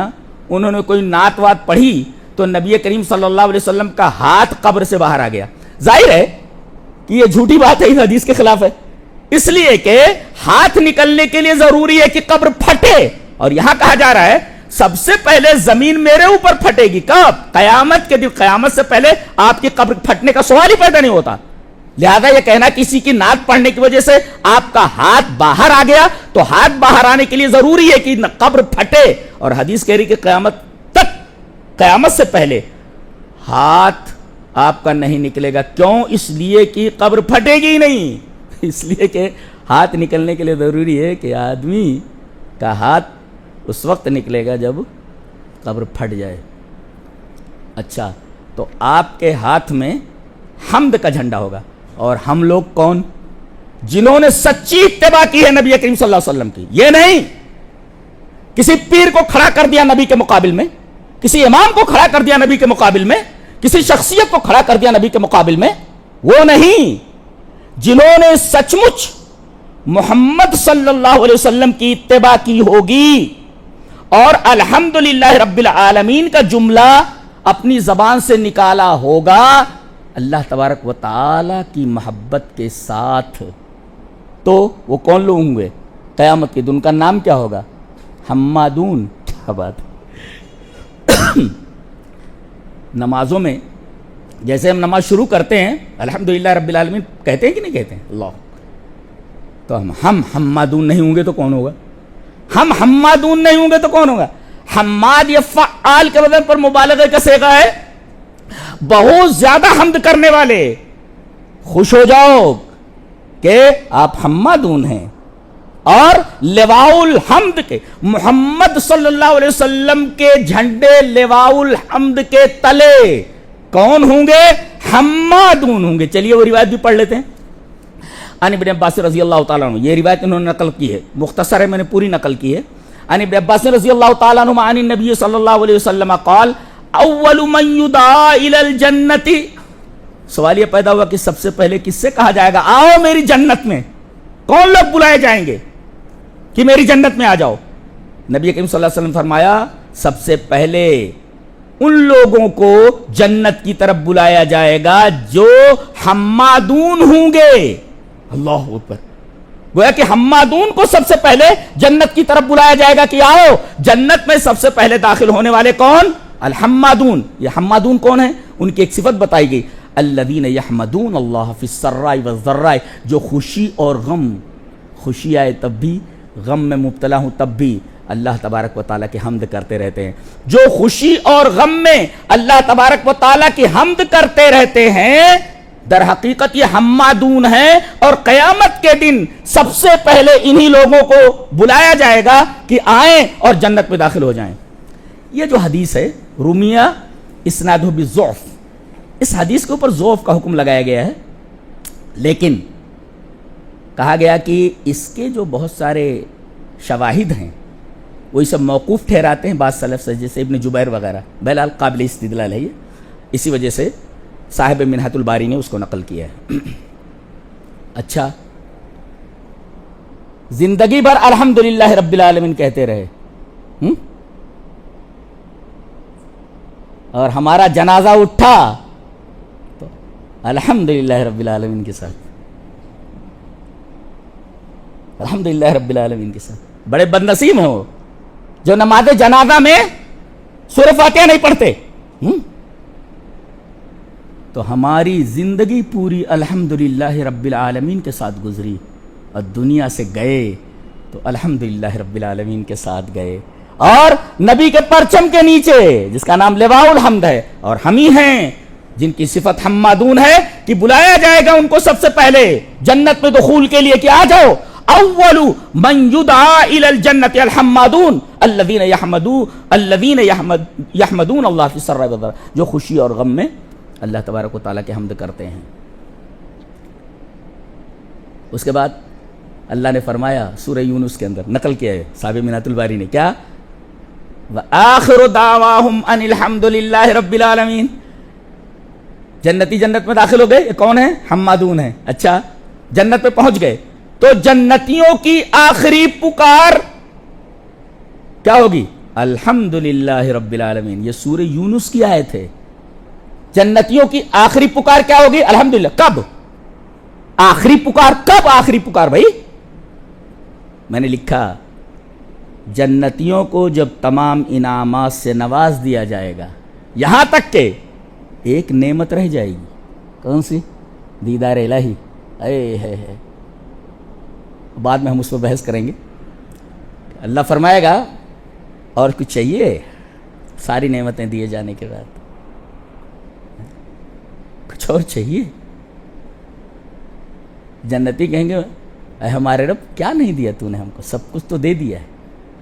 انہوں نے کوئی نعت وات پڑھی تو نبی کریم صلی اللہ علیہ وسلم کا ہاتھ قبر سے باہر آ گیا. ظاہر ہے کہ یہ جھوٹی بات ہے, اس حدیث کے خلاف ہے, اس لیے کہ ہاتھ نکلنے کے لیے ضروری ہے کہ قبر پھٹے, اور یہاں کہا جا رہا ہے سب سے پہلے زمین میرے اوپر پھٹے گی. کب؟ قیامت کے دن. قیامت سے پہلے آپ کی قبر پھٹنے کا سوال ہی پیدا نہیں ہوتا. لہذا یہ کہنا کسی کی نعت پڑھنے کی وجہ سے آپ کا ہاتھ باہر آ گیا, تو ہاتھ باہر آنے کے لیے ضروری ہے کہ قبر پھٹے, اور حدیث کہہ رہی کہ قیامت تک, قیامت سے پہلے ہاتھ آپ کا نہیں نکلے گا. کیوں؟ اس لیے کہ قبر پھٹے گی نہیں, اس لیے کہ ہاتھ نکلنے کے لیے ضروری ہے کہ آدمی کا ہاتھ اس وقت نکلے گا جب قبر پھٹ جائے. اچھا, تو آپ کے ہاتھ میں حمد کا جھنڈا ہوگا, اور ہم لوگ کون؟ جنہوں نے سچی اتباع کی ہے نبی کریم صلی اللہ علیہ وسلم کی. یہ نہیں کسی پیر کو کھڑا کر دیا نبی کے مقابل میں, کسی امام کو کھڑا کر دیا نبی کے مقابل میں, کسی شخصیت کو کھڑا کر دیا نبی کے مقابل میں. وہ نہیں, جنہوں نے سچ مچ محمد صلی اللہ علیہ وسلم کی اتباع کی ہوگی اور الحمدللہ رب العالمین کا جملہ اپنی زبان سے نکالا ہوگا اللہ تبارک و تعالی کی محبت کے ساتھ, تو وہ کون لوگ ہوں گے قیامت کے دن؟ کا نام کیا ہوگا؟ حمادون. کیا بات. نمازوں میں جیسے ہم نماز شروع کرتے ہیں الحمدللہ رب العالمین کہتے ہیں کہ نہیں کہتے ہیں اللہ, تو ہم حمادون نہیں ہوں گے تو کون ہوگا؟ ہم حمادون نہیں ہوں گے تو کون ہوگا؟ حماد یہ فعال کے وزن پر مبالغہ کا صیغہ ہے, بہت زیادہ حمد کرنے والے. خوش ہو جاؤ کہ آپ حمادون ہیں. اور لواء الحمد کے, محمد صلی اللہ علیہ وسلم کے جھنڈے لواء الحمد کے تلے کون ہوں گے؟ حمادون ہوں گے. چلیے وہ روایت بھی پڑھ لیتے ہیں. عن ابن عباس رضی اللہ تعالیٰ عنہ, یہ روایت انہوں نے نقل کی ہے, مختصر ہے, میں نے پوری نقل کی ہے. عن ابن عباس رضی اللہ تعالیٰ عنہ عن النبی صلی اللہ علیہ وسلم قال اول من یدعا الی الجنت. سوال یہ پیدا ہوا کہ سب سے پہلے کس سے کہا جائے گا آؤ میری جنت میں؟ کون لوگ بلائے جائیں گے کہ میری جنت میں آ جاؤ؟ نبی کریم صلی اللہ علیہ وسلم فرمایا سب سے پہلے ان لوگوں کو جنت کی طرف بلایا جائے گا جو حمادون ہوں گے. اللہ اکبر. گویا کہ حمادون کو سب سے پہلے جنت کی طرف بلایا جائے گا کہ آؤ جنت میں. سب سے پہلے داخل ہونے والے کون؟ الحمادون. یہ حمادون کون ہیں؟ ان کی ایک صفت بتائی گئی, الذین یحمدون اللہ فی السراء والضراء, جو خوشی اور غم, خوشی آئے تب بھی, غم میں مبتلا ہوں تب بھی اللہ تبارک و تعالیٰ کی حمد کرتے رہتے ہیں. جو خوشی اور غم میں اللہ تبارک و تعالیٰ کی حمد کرتے رہتے ہیں در حقیقت یہ حمادون ہیں, اور قیامت کے دن سب سے پہلے انہی لوگوں کو بلایا جائے گا کہ آئیں اور جنت میں داخل ہو جائیں. یہ جو حدیث ہے رومیہ اسنادہ بالضعف, اس حدیث کے اوپر ضعف کا حکم لگایا گیا ہے, لیکن کہا گیا کہ اس کے جو بہت سارے شواہد ہیں وہی سب موقوف ٹھہراتے ہیں بعض سلف سے, جیسے ابن جبیر وغیرہ. بہرحال قابل استدلال ہے یہ, اسی وجہ سے صاحب منہۃ الباری نے اس کو نقل کیا ہے. اچھا, زندگی بھر الحمدللہ رب العالمین کہتے رہے, اور ہمارا جنازہ اٹھا تو الحمدللہ رب العالمین کے ساتھ, الحمدللہ رب العالمین کے ساتھ. بڑے بد نصیب ہیں وہ جو نماز جنازہ میں سورہ فاتحہ نہیں پڑھتے. تو ہماری زندگی پوری الحمدللہ رب العالمین کے ساتھ گزری, اور دنیا سے گئے تو الحمدللہ رب العالمین کے ساتھ گئے, اور نبی کے پرچم کے نیچے جس کا نام لواء الحمد ہے, اور ہم ہی ہیں جن کی صفت حمادون ہے کہ بلایا جائے گا ان کو سب سے پہلے جنت میں دخول کے لیے کہ آ جاؤ. اول من یدعا الی الجنت الحمادون الذین یحمدون اللہ فی السراء والضراء, جو خوشی اور غم میں اللہ تبارک و تعالیٰ کے حمد کرتے ہیں. اس کے بعد اللہ نے فرمایا سورہ یونس کے اندر, نقل کیا ہے صاحب منہۃ الباری نے, کیا وآخر دعواہم ان الحمد للہ رب العالمین. جنتی جنت میں داخل ہو گئے, یہ کون ہیں؟ حمادون ہیں. اچھا, جنت میں پہنچ گئے تو جنتیوں کی آخری پکار کیا ہوگی؟ الحمدللہ رب العالمین. یہ سورہ یونس کی آیت ہے. جنتیوں کی آخری پکار کیا ہوگی؟ الحمدللہ. کب آخری پکار؟ کب آخری پکار بھائی؟ میں نے لکھا جنتیوں کو جب تمام انعامات سے نواز دیا جائے گا، یہاں تک کہ ایک نعمت رہ جائے گی. کون سی؟ دیدار الہی. اے ہے بعد میں ہم اس پہ بحث کریں گے. اللہ فرمائے گا اور کچھ چاہیے؟ ساری نعمتیں دیے جانے کے بعد کچھ اور چاہیے؟ جنتی کہیں گے اے ہمارے رب کیا نہیں دیا تو نے ہم کو؟ سب کچھ تو دے دیا ہے.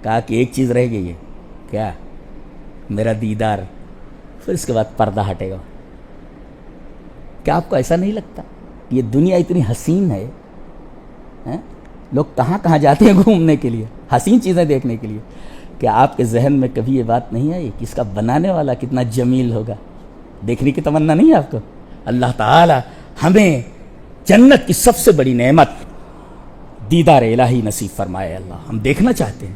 کہا کہ ایک چیز رہ گئی ہے. کیا؟ میرا دیدار. پھر اس کے بعد پردہ ہٹے گا. کیا آپ کو ایسا نہیں لگتا یہ دنیا اتنی حسین ہے؟ لوگ کہاں کہاں جاتے ہیں گھومنے کے لیے، حسین چیزیں دیکھنے کے لیے. کہ آپ کے ذہن میں کبھی یہ بات نہیں آئی کہ اس کا بنانے والا کتنا جمیل ہوگا؟ دیکھنے کی تمنا نہیں ہے آپ کو؟ اللہ تعالی ہمیں جنت کی سب سے بڑی نعمت دیدار الہی نصیب فرمائے. اللہ ہم دیکھنا چاہتے ہیں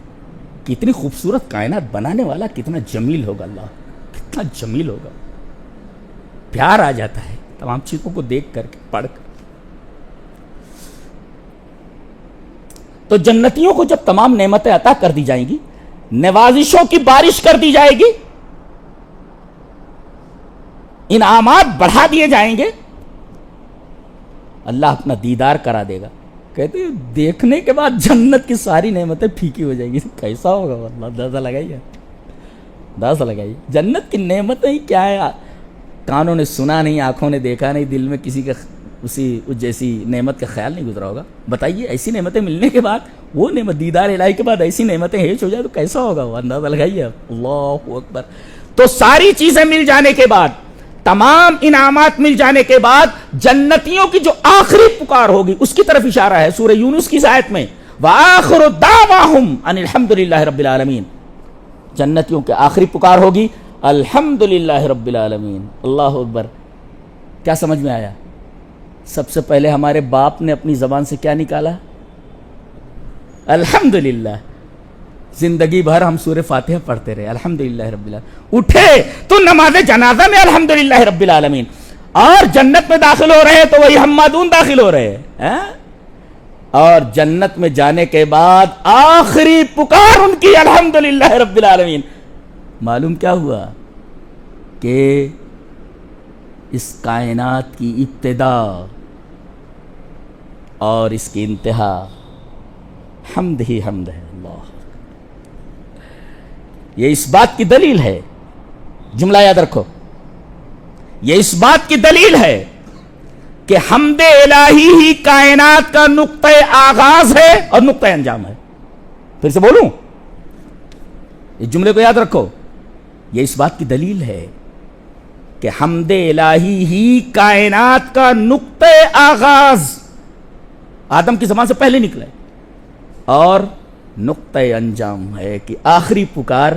کہ اتنی خوبصورت کائنات بنانے والا کتنا جمیل ہوگا. اللہ کتنا جمیل ہوگا. پیار آ جاتا ہے تمام چیزوں کو دیکھ کر کے، پڑھ کر. تو جنتیوں کو جب تمام نعمتیں عطا کر دی جائیں گی، نوازشوں کی بارش کر دی جائے گی، انعامات بڑھا دیے جائیں گے، اللہ اپنا دیدار کرا دے گا. کہتے ہیں دیکھنے کے بعد جنت کی ساری نعمتیں پھیکی ہو جائیں گی. کیسا ہوگا؟ اللہ اندازہ لگائیے، اندازہ لگائیے. جنت کی نعمتیں ہی کیا ہے؟ کانوں نے سنا نہیں، آنکھوں نے دیکھا نہیں، دل میں کسی کا اسی جیسی نعمت کا خیال نہیں گزرا ہوگا. بتائیے ایسی نعمتیں ملنے کے بعد، وہ نعمت دیدار الہی کے بعد ایسی نعمتیں ہیچ ہو جائے تو کیسا ہوگا؟ وہ اندازہ لگائیے آپ. اللہ اکبر. تو ساری چیزیں مل جانے کے بعد، تمام انعامات مل جانے کے بعد، جنتیوں کی جو آخری پکار ہوگی اس کی طرف اشارہ ہے سورہ یونس کی آیت میں. وآخر دعواہم ان الحمدللہ رب العالمین. جنتیوں کی آخری پکار ہوگی الحمدللہ رب العالمین. اللہ اکبر. کیا سمجھ میں آیا؟ سب سے پہلے ہمارے باپ نے اپنی زبان سے کیا نکالا؟ الحمدللہ. زندگی بھر ہم سورہ فاتحہ پڑھتے رہے الحمدللہ رب العالمین. اٹھے تو نماز جنازہ میں الحمدللہ رب العالمین. اور جنت میں داخل ہو رہے ہیں تو وہی حمادون داخل ہو رہے ہیں. اور جنت میں جانے کے بعد آخری پکار ان کی الحمدللہ رب العالمین. معلوم کیا ہوا؟ کہ اس کائنات کی ابتدا اور اس کی انتہا حمد ہی حمد ہے. اللہ، یہ اس بات کی دلیل ہے، جملہ یاد رکھو، یہ اس بات کی دلیل ہے کہ حمد الہی ہی کائنات کا نقطہ آغاز ہے اور نقطہ انجام ہے. پھر سے بولوں، اس جملے کو یاد رکھو، یہ اس بات کی دلیل ہے کہ حمد الہی ہی کائنات کا نقطہ آغاز آدم کی زبان سے پہلے نکلا ہے اور نقطہ انجام ہے کہ آخری پکار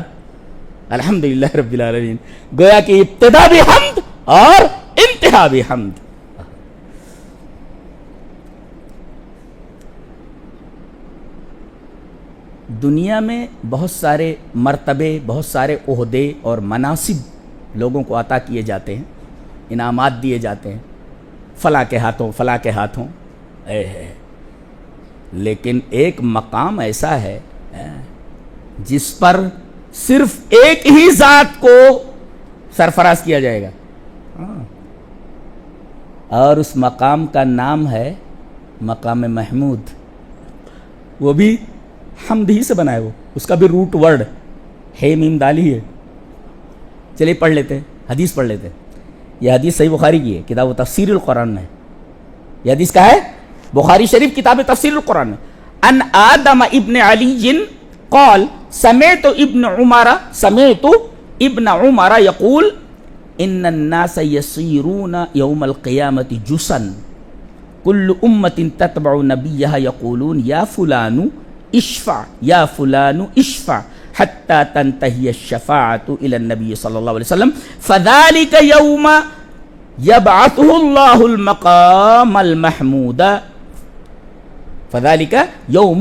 الحمدللہ رب العالمین. گویا کہ ابتدا بھی حمد اور انتہا بھی حمد. دنیا میں بہت سارے مرتبے، بہت سارے عہدے اور مناصب لوگوں کو عطا کیے جاتے ہیں، انعامات دیے جاتے ہیں، فلاں کے ہاتھوں فلاں کے ہاتھوں. لیکن ایک مقام ایسا ہے جس پر صرف ایک ہی ذات کو سرفراز کیا جائے گا، اور اس مقام کا نام ہے مقام محمود. وہ بھی حمد ہی سے بنا ہے. وہ اس کا بھی روٹ ورڈ ہے میم دال ہی ہے. چلیے پڑھ لیتے ہیں، حدیث پڑھ لیتے ہیں. یہ حدیث صحیح بخاری کی ہے، کتاب و تفسیر القرآن میں. یہ حدیث کا ہے بخاری شریف کتاب تفسیر القرآن میں. ان آدم ابن علی قال سمعت ابن عمر يقول ان الناس يصيرون يوم القيامة جسا كل امة تتبع نبيها يقولون يا فلان اشفع يا فلان اشفع حتى تنتهي الشفاعة الى النبي صلى الله عليه وسلم فذلك يوم يبعثه الله المقام المحمود فذلك يوم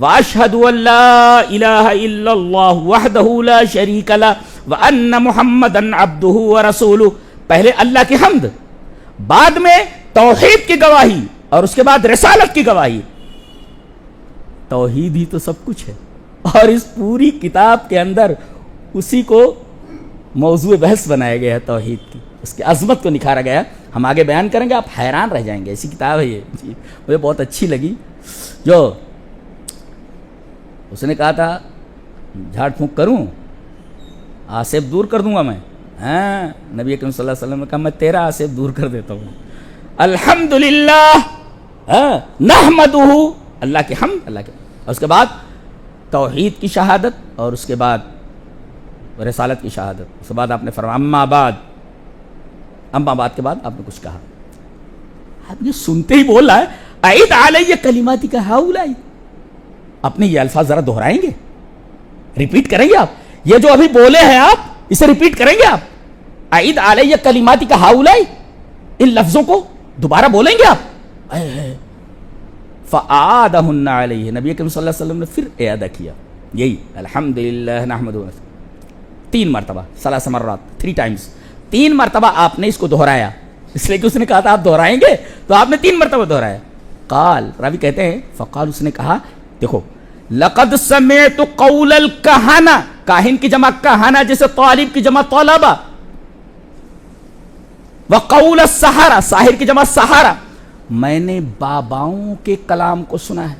واشهد ان لا الہ الا اللہ وحدہ لا شریک لہ وان محمدا عبدہ ورسولہ. پہلے اللہ کی حمد، بعد میں توحید کی گواہی، اور اس کے بعد رسالت کی گواہی. توحید ہی تو سب کچھ ہے، اور اس پوری کتاب کے اندر اسی کو موضوع بحث بنایا گیا ہے، توحید کی، اس کی عظمت کو نکھارا گیا. ہم آگے بیان کریں گے، آپ حیران رہ جائیں گے. ایسی کتاب ہے یہ، مجھے بہت اچھی لگی. جو اس نے کہا تھا جھاڑ پھونک کروں، آصف دور کر دوں گا میں. ہاں، نبی اکرم صلی اللہ علیہ وسلم نے کہا میں تیرا آصف دور کر دیتا ہوں. الحمدللہ نحمدہ، اللہ کی حمد، اللہ کے، اور اس کے بعد توحید کی شہادت، اور اس کے بعد رسالت کی شہادت. اس کے بعد آپ نے فرمایا اما بعد کے بعد آپ نے کچھ کہا. آپ یہ سنتے ہی بول رہا ہے اعید علیہ کلماتی کا ہؤلاء. اپنے یہ الفاظ ذرا دہرائیں گے، ریپیٹ کریں گے. آپ یہ جو ابھی بولے ہیں آپ اسے ریپیٹ کریں گے. آپ اعید علیہ کلماتی کا ہؤلاء، ان لفظوں کو دوبارہ بولیں گے آپ. فاعادہن علیہ، نبی اکرم صلی اللہ علیہ وسلم نے پھر اعادہ کیا. یہی الحمدللہ نحمدہ 3 مرتبہ، 3 مرات، 3 ٹائمز. 3 مرتبہ آپ نے اس کو دہرایا، اس لیے کہ اس نے کہا تھا آپ دہرائیں گے، تو آپ نے 3 مرتبہ دہرایا. قال، راوی کہتے ہیں فقال، اس نے کہا دیکھو لقد سمعت قول الکہنہ، کاہن کی جمع کہنہ، جیسے طالب کی جمع طلبہ، وقول السحرہ، ساحر کی جمع سحرہ. میں نے باباؤں کے کلام کو سنا ہے.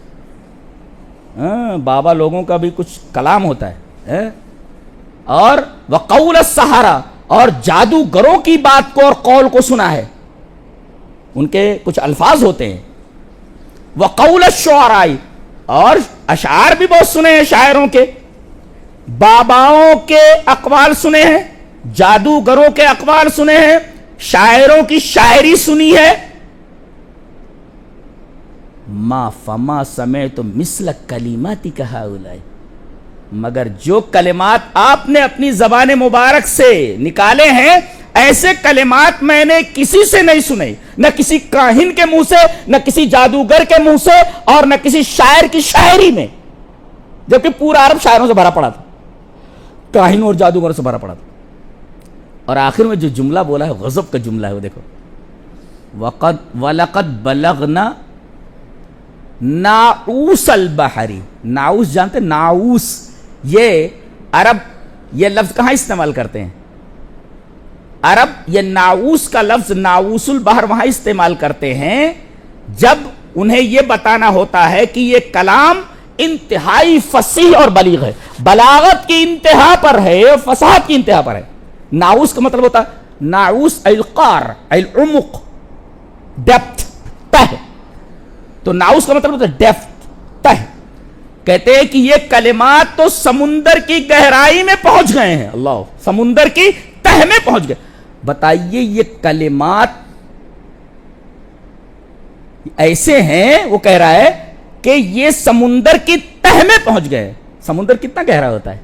بابا لوگوں کا بھی کچھ کلام ہوتا ہے. اور وقول السحرہ، اور جادوگروں کی بات کو اور قول کو سنا ہے، ان کے کچھ الفاظ ہوتے ہیں. وقول الشعراء، اور اشعار بھی بہت سنے ہیں شاعروں کے. باباؤں کے اقوال سنے ہیں، جادوگروں کے اقوال سنے ہیں، شاعروں کی شاعری سنی ہے. فما سمعت مثل کلماتک ہؤلاء، مگر جو کلمات آپ نے اپنی زبان مبارک سے نکالے ہیں، ایسے کلمات میں نے کسی سے نہیں سنے، نہ کسی کاہن کے منہ سے، نہ کسی جادوگر کے منہ سے، اور نہ کسی شاعر کی شاعری میں. جبکہ پورا عرب شاعروں سے بھرا پڑا تھا، کاہنوں اور جادوگروں سے بھرا پڑا تھا. اور آخر میں جو جملہ بولا ہے غضب کا جملہ ہے، وہ دیکھو وَلَقَدْ بَلَغْنَا ناؤس البحری. ناؤس جانتے؟ ناؤس، یہ عرب یہ لفظ کہاں استعمال کرتے ہیں؟ عرب یہ ناؤس کا لفظ ناؤس البحر وہاں استعمال کرتے ہیں جب انہیں یہ بتانا ہوتا ہے کہ یہ کلام انتہائی فصیح اور بلیغ ہے، بلاغت کی انتہا پر ہے، فصاحت کی انتہا پر ہے. ناؤس کا مطلب ہوتا ہے ناؤس القار، العمق، ڈیپتھ، تہ. تو ناؤس کا مطلب ہوتا ہے ڈیپتھ، تہ. کہتے ہیں کہ یہ کلمات تو سمندر کی گہرائی میں پہنچ گئے ہیں. اللہ، سمندر کی تہ میں پہنچ گئے. بتائیے یہ کلمات ایسے ہیں، وہ کہہ رہا ہے کہ یہ سمندر کی تہ میں پہنچ گئے. سمندر کتنا گہرا ہوتا ہے؟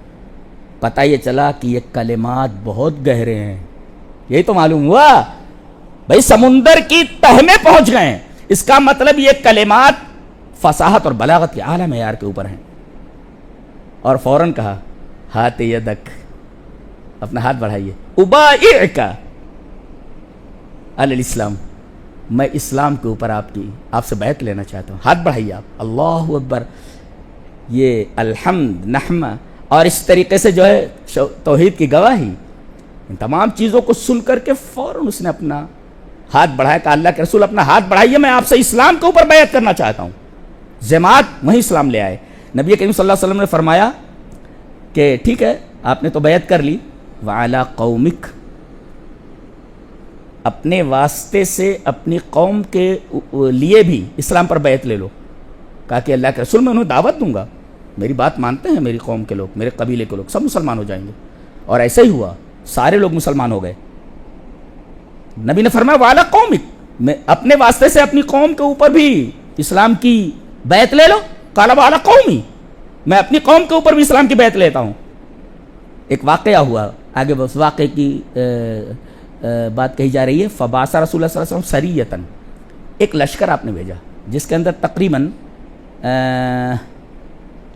پتہ یہ چلا کہ یہ کلمات بہت گہرے ہیں. یہی تو معلوم ہوا بھائی، سمندر کی تہ میں پہنچ گئے ہیں. اس کا مطلب یہ کلمات فصاحت اور بلاغت کے اعلیٰ معیار کے اوپر ہیں. اور فوراً کہا ہاتھ یدک، اپنا ہاتھ بڑھائیے، ابائعک علی الاسلام، میں اسلام کے اوپر آپ سے بیعت لینا چاہتا ہوں. ہاتھ بڑھائیے آپ. اللہ اکبر. یہ الحمد، نحمہ، اور اس طریقے سے جو ہے توحید کی گواہی، ان تمام چیزوں کو سن کر کے فوراً اس نے اپنا ہاتھ بڑھایا. کہ اللہ کے رسول اپنا ہاتھ بڑھائیے، میں آپ سے اسلام کے اوپر بیعت کرنا چاہتا ہوں. جماعت وہیں اسلام لے آئے. نبی کریم صلی اللہ علیہ وسلم نے فرمایا کہ ٹھیک ہے آپ نے تو بیعت کر لی، وعلی قومک، اپنے واسطے سے اپنی قوم کے لیے بھی اسلام پر بیعت لے لو. کہا کہ اللہ کے رسول میں انہیں دعوت دوں گا، میری بات مانتے ہیں میری قوم کے لوگ، میرے قبیلے کے لوگ سب مسلمان ہو جائیں گے. اور ایسا ہی ہوا، سارے لوگ مسلمان ہو گئے. نبی نے فرمایا وعلی قومک، میں اپنے واسطے سے اپنی قوم کے اوپر بھی اسلام کی بیعت لے لو. قال وعلی قومی، میں اپنی قوم کے اوپر بھی اسلام کی بیعت لیتا ہوں. ایک واقعہ ہوا، آگے بس واقعے کی بات کہی جا رہی ہے. فبعث رسول اللہ صلی اللہ علیہ وسلم سریۃً، ایک لشکر آپ نے بھیجا جس کے اندر تقریباً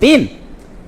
3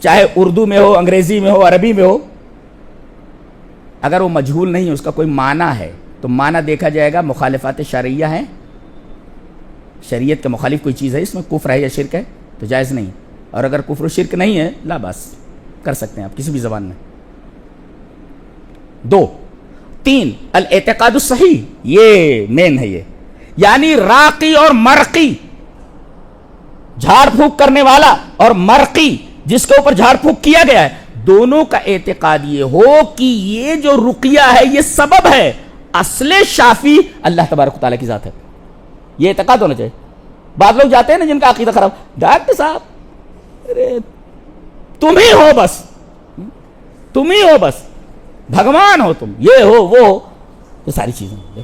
چاہے اردو میں ہو، انگریزی میں ہو، عربی میں ہو، اگر وہ مجہول نہیں ہے، اس کا کوئی معنی ہے تو معنی دیکھا جائے گا مخالفات شرعیہ ہیں، شریعت کے مخالف کوئی چیز ہے، اس میں کفر ہے یا شرک ہے تو جائز نہیں. اور اگر کفر و شرک نہیں ہے لا بس کر سکتے ہیں آپ کسی بھی زبان میں. 2 3 الاعتقاد الصحیح، یہ مین ہے، یہ یعنی راقی اور مرقی، جھاڑ پھونک کرنے والا اور مرقی جس کے اوپر جھاڑ پھونک کیا گیا ہے، دونوں کا اعتقاد یہ ہو کہ یہ جو رقیہ ہے یہ سبب ہے، اصل شافی اللہ تبارک و تعالیٰ کی ذات ہے. یہ اعتقاد ہونا چاہیے. بعض لوگ جاتے ہیں نا جن کا عقیدہ خراب، ڈاکٹر صاحب ارے تم ہی ہو بس، تم ہی ہو بس، بھگوان ہو تم، یہ ہو وہ ہو، یہ ساری چیزیں.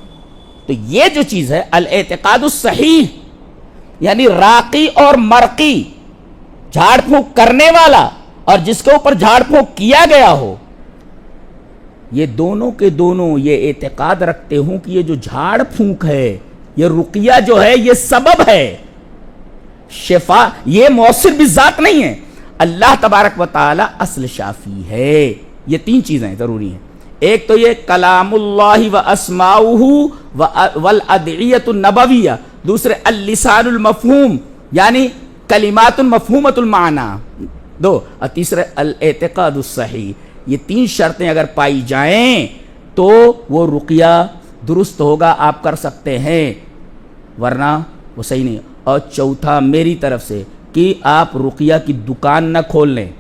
تو یہ جو چیز ہے الاعتقاد الصحیح، یعنی راقی اور مرقی، جھاڑ پھونک کرنے والا اور جس کے اوپر جھاڑ پھونک کیا گیا ہو، یہ دونوں کے دونوں یہ اعتقاد رکھتے ہوں کہ یہ جو جھاڑ پھونک ہے، یہ رقیہ جو ہے یہ سبب ہے، شفا یہ مؤثر بھی ذات نہیں ہے. اللہ تبارک و تعالی اصل شافی ہے. یہ 3 چیزیں ضروری ہیں. ایک تو یہ کلام اللہ و اسماؤہ والادعیۃ النبویہ، دوسرے اللسان المفہوم یعنی کلمات مفہومۃ المعنی، 2، اور تیسرے الاعتقاد الصحیح. یہ 3 شرطیں اگر پائی جائیں تو وہ رقیہ درست ہوگا، آپ کر سکتے ہیں، ورنہ وہ صحیح نہیں. اور چوتھا میری طرف سے کہ آپ رقیہ کی دکان نہ کھول لیں،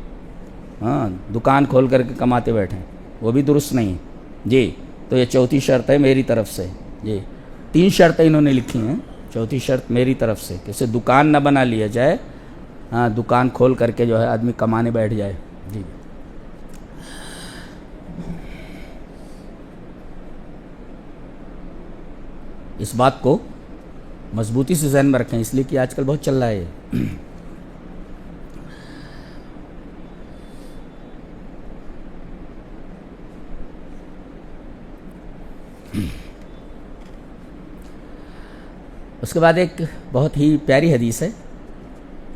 ہاں دکان کھول کر کے کماتے بیٹھیں، وہ بھی درست نہیں ہے جی. تو یہ چوتھی شرط ہے میری طرف سے جی. 3 شرطیں انہوں نے لکھی ہیں، چوتھی شرط میری طرف سے کہ اسے دکان نہ بنا لیا جائے، ہاں دکان کھول کر کے جو ہے آدمی کمانے بیٹھ جائے جی. اس بات کو مضبوطی سے ذہن میں رکھیں، اس لیے کہ آج کل بہت چل رہا ہے یہ. اس کے بعد ایک بہت ہی پیاری حدیث ہے.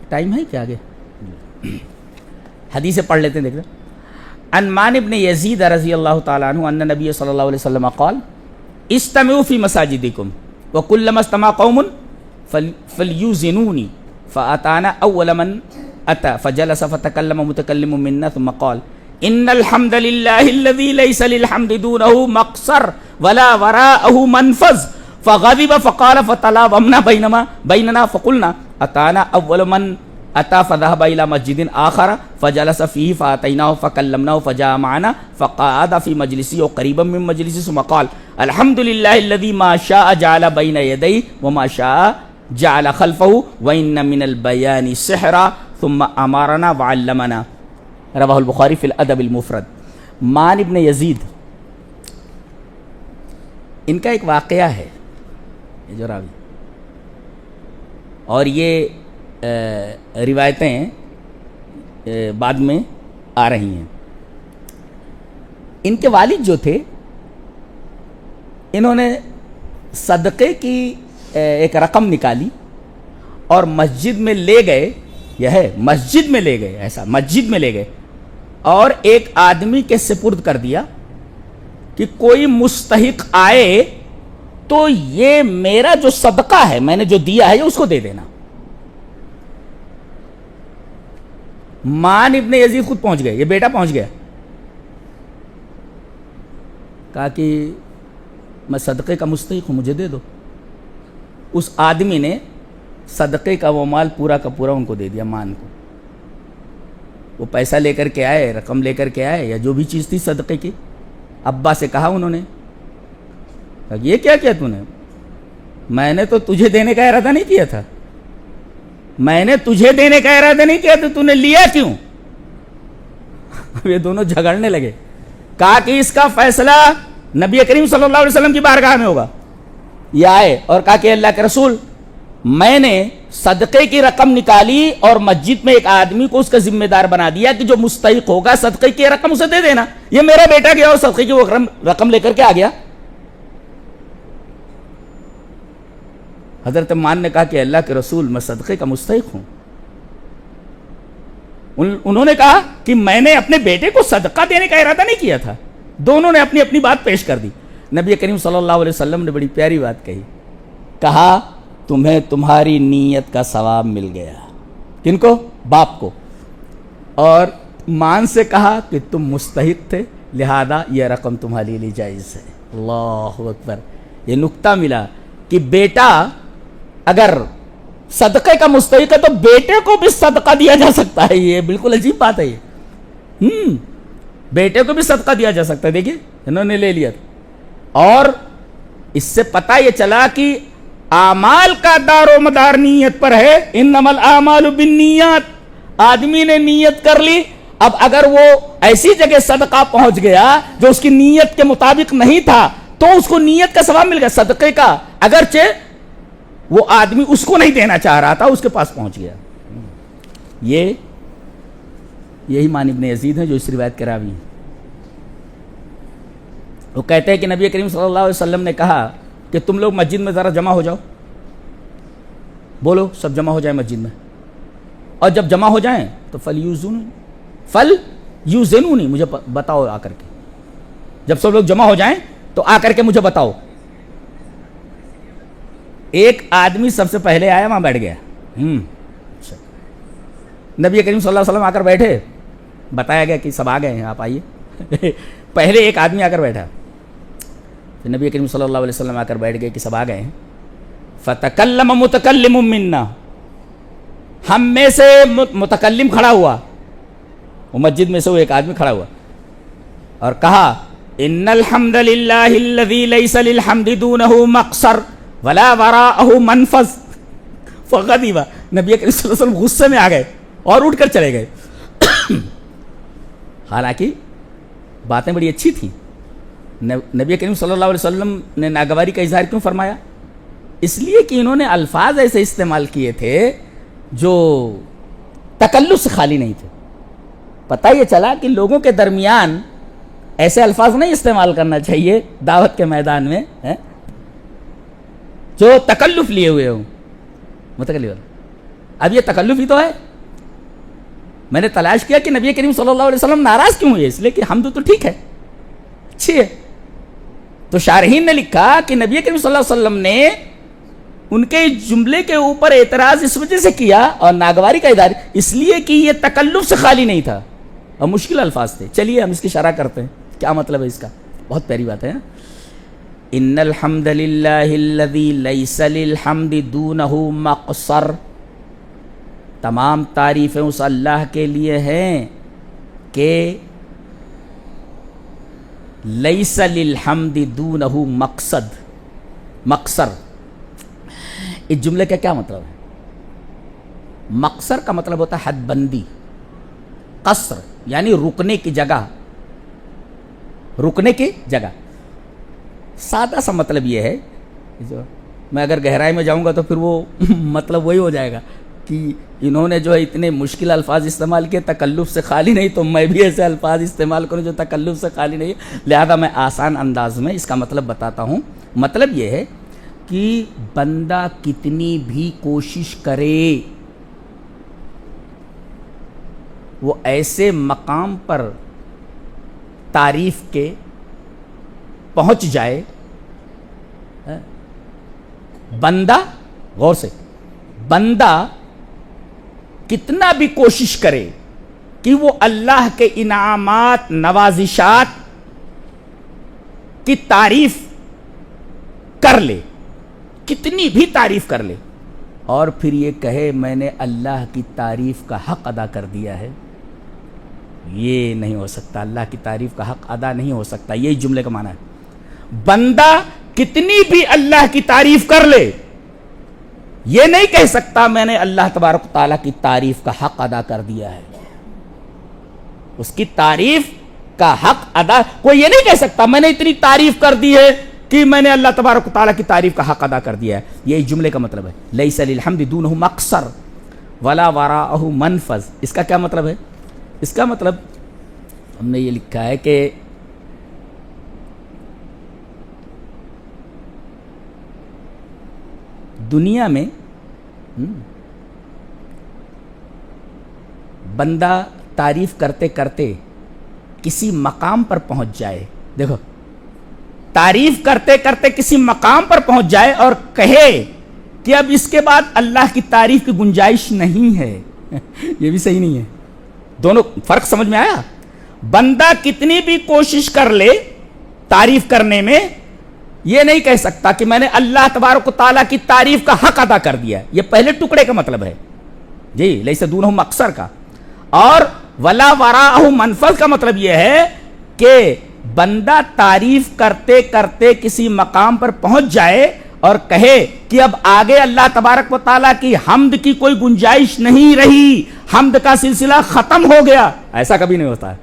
ٹائم ہے کیا آگے؟ حدیثیں پڑھ لیتے ہیں، دیکھتے ہیں. عن مان ابن یزید رضی اللہ تعالیٰ عنہ ان نبی صلی اللہ علیہ وسلم قال استمعوا فی مساجدکم وکلما استمع قوم فلیوزنونی فاتانا اول من اتى فجلس فتكلم متكلم منا ثم قال ان الحمد لله الذي ليس للحمد دونه مقصر ولا وراءه منفذ فغضب فقال فتلاومنا بيننا فقلنا اتانا اول من اتى فذهب الى مسجد اخر فجلس فيه فاتيناه فكلمناه فجاء معنا فقعد في مجلسه قريبا من مجلسه ثم قال الحمد لله الذي ما شاء جعل بين يديه وما شاء جعل خلفه وان من البيان سحرا ثم امرنا وعلمنا. رواہ البخاری فی الادب المفرد. مان ابن یزید، ان کا ایک واقعہ ہے یہ جو راوی، اور یہ روایتیں بعد میں آ رہی ہیں. ان کے والد جو تھے انہوں نے صدقے کی ایک رقم نکالی اور مسجد میں لے گئے، یہ ہے مسجد میں لے گئے، ایسا مسجد میں لے گئے اور ایک آدمی کے سپرد کر دیا کہ کوئی مستحق آئے تو یہ میرا جو صدقہ ہے میں نے جو دیا ہے اس کو دے دینا. مان ابن یزید خود پہنچ گئے، یہ بیٹا پہنچ گیا، کہا کہ میں صدقے کا مستحق ہوں، مجھے دے دو. اس آدمی نے صدقے کا وہ مال پورا کا پورا ان کو دے دیا، مان کو. وہ پیسہ لے کر کے آئے، رقم لے کر کے آئے یا جو بھی چیز تھی صدقے کی. ابا سے کہا انہوں نے، کہا یہ کیا کیا تو نے؟ میں نے تو تجھے دینے کا ارادہ نہیں کیا تھا، میں نے تجھے دینے کا ارادہ نہیں کیا تو نے لیا کیوں؟ یہ دونوں جھگڑنے لگے. کہا کہ اس کا فیصلہ نبی کریم صلی اللہ علیہ وسلم کی بارگاہ میں ہوگا. یہ آئے اور کہا کہ اللہ کے رسول، میں نے صدقے کی رقم نکالی اور مسجد میں ایک آدمی کو اس کا ذمہ دار بنا دیا کہ جو مستحق ہوگا صدقے کی رقم اسے دے دینا. یہ میرا بیٹا گیا اور صدقے کی وہ رقم لے کر کے آ گیا. حضرت مان نے کہا کہ اللہ کے رسول، میں صدقے کا مستحق ہوں. انہوں نے کہا کہ میں نے اپنے بیٹے کو صدقہ دینے کا ارادہ نہیں کیا تھا. دونوں نے اپنی اپنی بات پیش کر دی. نبی کریم صلی اللہ علیہ وسلم نے بڑی پیاری بات کہی. کہا تمہیں تمہاری نیت کا ثواب مل گیا. کن کو؟ باپ کو. اور مان سے کہا کہ تم مستحق تھے لہذا یہ رقم تمہارے لیے جائز ہے. اللہ اکبر. یہ نکتہ ملا کہ بیٹا اگر صدقے کا مستحق ہے تو بیٹے کو بھی صدقہ دیا جا سکتا ہے. یہ بالکل عجیب بات ہے. یہ بیٹے کو بھی صدقہ دیا جا سکتا ہے. دیکھیے انہوں نے لے لیا. اور اس سے پتہ یہ چلا کہ اعمال کا دار و مدار نیت پر ہے. انما الاعمال بالنیات. آدمی نے نیت کر لی. اب اگر وہ ایسی جگہ صدقہ پہنچ گیا جو اس کی نیت کے مطابق نہیں تھا تو اس کو نیت کا ثواب مل گیا صدقے کا، اگرچہ وہ آدمی اس کو نہیں دینا چاہ رہا تھا، اس کے پاس پہنچ گیا. یہی معنی ابن یزید ہیں جو اس روایت کے راوی ہیں. وہ کہتے ہیں کہ نبی کریم صلی اللہ علیہ وسلم نے کہا کہ تم لوگ مسجد میں ذرا جمع ہو جاؤ. بولو سب جمع ہو جائیں مسجد میں. اور جب جمع ہو جائیں تو فلیوزنونی مجھے بتاؤ آ کر کے. جب سب لوگ جمع ہو جائیں تو آ کر کے مجھے بتاؤ. ایک آدمی سب سے پہلے آیا، وہاں بیٹھ گیا. نبی کریم صلی اللہ علیہ وسلم آ کر بیٹھے. بتایا گیا کہ سب آ گئے ہیں، آپ آئیے. پہلے ایک آدمی آ کر بیٹھا. پھر نبی کریم صلی اللہ علیہ وسلم آ کر بیٹھ گئے کہ سب آ گئے ہیں. فتکلم متکلم منا. ہم میں سے متکلم کھڑا ہوا. وہ مسجد میں سے وہ ایک آدمی کھڑا ہوا اور کہا ان الحمد للہ الذی لیس للحمد دونہ مقصر ولا وراءہ منفذ. فغضب. نبی کریم صلی اللہ علیہ وسلم غصے میں آ گئے اور اٹھ کر چلے گئے. حالانکہ باتیں بڑی اچھی تھیں. نبی کریم صلی اللہ علیہ وسلم نے ناگواری کا اظہار کیوں فرمایا؟ اس لیے کہ انہوں نے الفاظ ایسے استعمال کیے تھے جو تکلف سے خالی نہیں تھے. پتہ یہ چلا کہ لوگوں کے درمیان ایسے الفاظ نہیں استعمال کرنا چاہیے دعوت کے میدان میں جو تکلف لیے ہوئے ہوں. متکلف. اب یہ تکلف ہی تو ہے. میں نے تلاش کیا کہ نبی کریم صلی اللہ علیہ وسلم ناراض کیوں ہوئے. اس لیے کہ حمد تو ٹھیک ہے، اچھی ہے. تو شارحین نے لکھا کہ نبی کریم صلی اللہ علیہ وسلم نے ان کے جملے کے اوپر اعتراض اس وجہ سے کیا اور ناگواری کا اظہار اس لیے کہ یہ تکلف سے خالی نہیں تھا اور مشکل الفاظ تھے. چلیے ہم اس کی شرح کرتے ہیں. کیا مطلب ہے اس کا؟ بہت پیاری بات ہے. ان الحمد للہ الذی لیس للحمد دونہ مقصر. تمام تعریفیں اس اللہ کے لیے ہیں کہ لیس للحمد دونہ مقصر. اس جملے کا کیا مطلب ہے؟ مقصر کا مطلب ہوتا ہے حد بندی. قصر یعنی رکنے کی جگہ. رکنے کی جگہ. سادہ سا مطلب یہ ہے. میں اگر گہرائی میں جاؤں گا تو پھر وہ مطلب وہی ہو جائے گا کہ انہوں نے جو ہے اتنے مشکل الفاظ استعمال کیے تکلف سے خالی نہیں، تو میں بھی ایسے الفاظ استعمال کروں جو تکلف سے خالی نہیں ہے. لہذا میں آسان انداز میں اس کا مطلب بتاتا ہوں. مطلب یہ ہے کہ بندہ کتنی بھی کوشش کرے وہ ایسے مقام پر تعریف کے پہنچ جائے. بندہ غور سے، بندہ کتنا بھی کوشش کرے کہ وہ اللہ کے انعامات نوازشات کی تعریف کر لے، کتنی بھی تعریف کر لے، اور پھر یہ کہے میں نے اللہ کی تعریف کا حق ادا کر دیا ہے، یہ نہیں ہو سکتا. اللہ کی تعریف کا حق ادا نہیں ہو سکتا. یہی جملے کا معنی ہے. بندہ کتنی بھی اللہ کی تعریف کر لے یہ نہیں کہہ سکتا میں نے اللہ تبارک و تعالیٰ کی تعریف کا حق ادا کر دیا ہے. اس کی تعریف کا حق ادا کوئی یہ نہیں کہہ سکتا میں نے اتنی تعریف کر دی ہے کہ میں نے اللہ تبارک و تعالیٰ کی تعریف کا حق ادا کر دیا ہے. یہی جملے کا مطلب ہے. لیس للحمد دونہ مقصر ولا وراءہ منفذ. اس کا کیا مطلب ہے؟ اس کا مطلب ہم نے یہ لکھا ہے کہ بندہ تعریف کرتے کرتے کسی مقام پر پہنچ جائے، دیکھو تعریف کرتے کرتے کسی مقام پر پہنچ جائے اور کہے کہ اب اس کے بعد اللہ کی تعریف کی گنجائش نہیں ہے، یہ بھی صحیح نہیں ہے۔ دونوں فرق سمجھ میں آیا؟ بندہ کتنی بھی کوشش کر لے تعریف کرنے میں، یہ نہیں کہہ سکتا کہ میں نے اللہ تبارک و تعالیٰ کی تعریف کا حق ادا کر دیا، یہ پہلے ٹکڑے کا مطلب ہے جی، لیس دونہم اکثر کا۔ اور ولا وراءہ منفذ کا مطلب یہ ہے کہ بندہ تعریف کرتے کرتے کسی مقام پر پہنچ جائے اور کہے کہ اب آگے اللہ تبارک و تعالیٰ کی حمد کی کوئی گنجائش نہیں رہی، حمد کا سلسلہ ختم ہو گیا، ایسا کبھی نہیں ہوتا ہے۔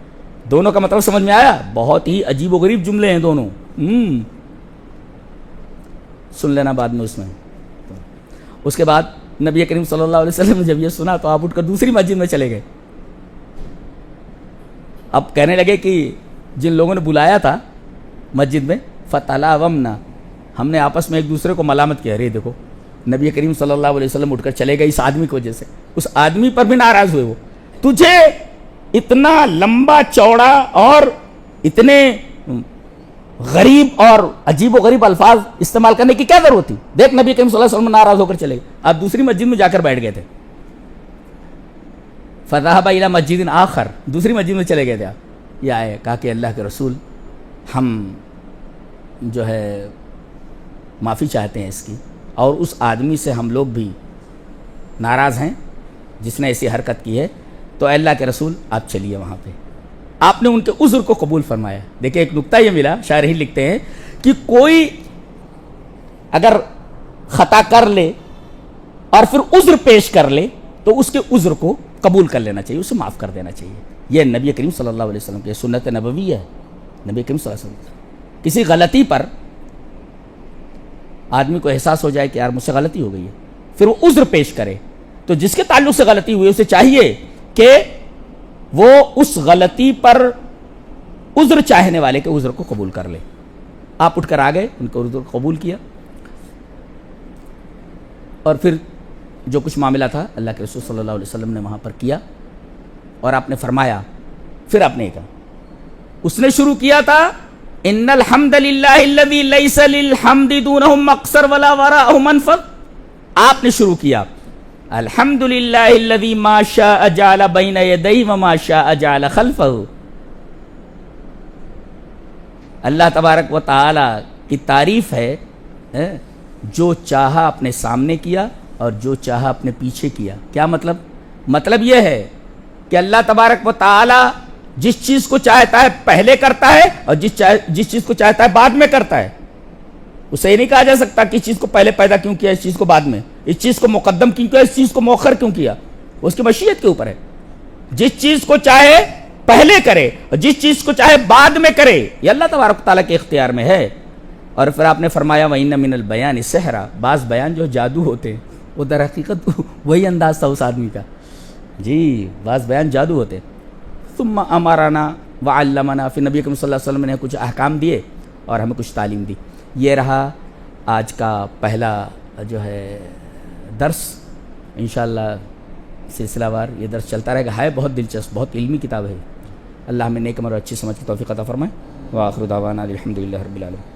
دونوں کا مطلب سمجھ میں آیا؟ بہت ہی عجیب و غریب جملے ہیں دونوں، سن لینا بعد میں اس میں۔ اس کے بعد نبی کریم صلی اللہ علیہ وسلم نے جب یہ سنا تو آپ اٹھ کر دوسری مسجد میں چلے گئے۔ اب کہنے لگے کہ جن لوگوں نے بلایا تھا مسجد میں فَتَلَاوَمْنَا، ہم نے آپس میں ایک دوسرے کو ملامت کیا، رے دیکھو نبی کریم صلی اللہ علیہ وسلم اٹھ کر چلے گئے اس آدمی کی وجہ سے، اس آدمی پر بھی ناراض ہوئے، وہ تجھے اتنا لمبا چوڑا اور اتنے غریب اور عجیب و غریب الفاظ استعمال کرنے کی کیا ضرورت تھی؟ دیکھ نبی کریم صلی اللہ علیہ وسلم ناراض ہو کر چلے گئے، آپ دوسری مسجد میں جا کر بیٹھ گئے تھے۔ فَذَهَبَ إِلَى مَسْجِدٍ آخر، دوسری مسجد میں چلے گئے تھے آپ، یہ آئے کہا کہ اللہ کے رسول ہم جو ہے معافی چاہتے ہیں اس کی، اور اس آدمی سے ہم لوگ بھی ناراض ہیں جس نے ایسی حرکت کی ہے، تو اللہ کے رسول آپ چلیے وہاں پہ۔ آپ نے ان کے عذر کو قبول فرمایا۔ دیکھیں ایک نکتہ یہ ملا، شارحین لکھتے ہیں کہ کوئی اگر خطا کر لے اور پھر عذر پیش کر لے تو اس کے عذر کو قبول کر لینا چاہیے، اسے معاف کر دینا چاہیے۔ یہ نبی کریم صلی اللہ علیہ وسلم کی سنت نبوی ہے۔ نبی کریم صلی اللہ علیہ وسلم کسی غلطی پر آدمی کو احساس ہو جائے کہ یار مجھ سے غلطی ہو گئی ہے، پھر وہ عذر پیش کرے، تو جس کے تعلق سے غلطی ہوئی اسے چاہیے کہ وہ اس غلطی پر عذر چاہنے والے کے عذر کو قبول کر لے۔ آپ اٹھ کر آ گئے، ان کو عذر قبول کیا، اور پھر جو کچھ معاملہ تھا اللہ کے رسول صلی اللہ علیہ وسلم نے وہاں پر کیا، اور آپ نے فرمایا، پھر آپ نے کہا، اس نے شروع کیا تھا ان الحمد للہ الذی لیس للحمد دونہ مقصر ولا وراءہ منفذ، آپ نے شروع کیا الحمد للہ الذی ما شاء جعل بین یدیہ وما شاء جعل خلفہ، اللہ تبارک و تعالی کی تعریف ہے جو چاہا اپنے سامنے کیا اور جو چاہا اپنے پیچھے کیا۔ کیا مطلب؟ مطلب یہ ہے کہ اللہ تبارک و تعالی جس چیز کو چاہتا ہے پہلے کرتا ہے، اور جس چیز کو چاہتا ہے بعد میں کرتا ہے۔ اسے یہ نہیں کہا جا سکتا کہ اس چیز کو پہلے پیدا کیوں کیا، اس چیز کو بعد میں، اس چیز کو مقدم کیوں کیا، اس چیز کو مؤخر کیوں کیا، اس کی مشیت کے اوپر ہے۔ جس چیز کو چاہے پہلے کرے اور جس چیز کو چاہے بعد میں کرے، یہ اللہ تبارک تعالیٰ کے اختیار میں ہے۔ اور پھر آپ نے فرمایا وَإِنَّ مِنَ الْبَيَانِ سِحْرًا، بعض بیان جو جادو ہوتے ہیں، وہ در حقیقت وہی انداز تھا اس آدمی کا، جی بعض بیان جادو ہوتے۔ ثم امرنا وعلمنا، پھر نبی کریم صلی اللہ علیہ وسلم نے کچھ احکام دیے اور ہمیں کچھ تعلیم دی۔ یہ رہا آج کا پہلا جو ہے درس، انشاءاللہ سلسلہ وار یہ درس چلتا رہے گا۔ ہے بہت دلچسپ، بہت علمی کتاب ہے۔ اللہ ہمیں نیک عمل اور اچھی سمجھ کی توفیق عطا فرمائے۔ وآخر دعوانا الحمدللہ رب العالمین۔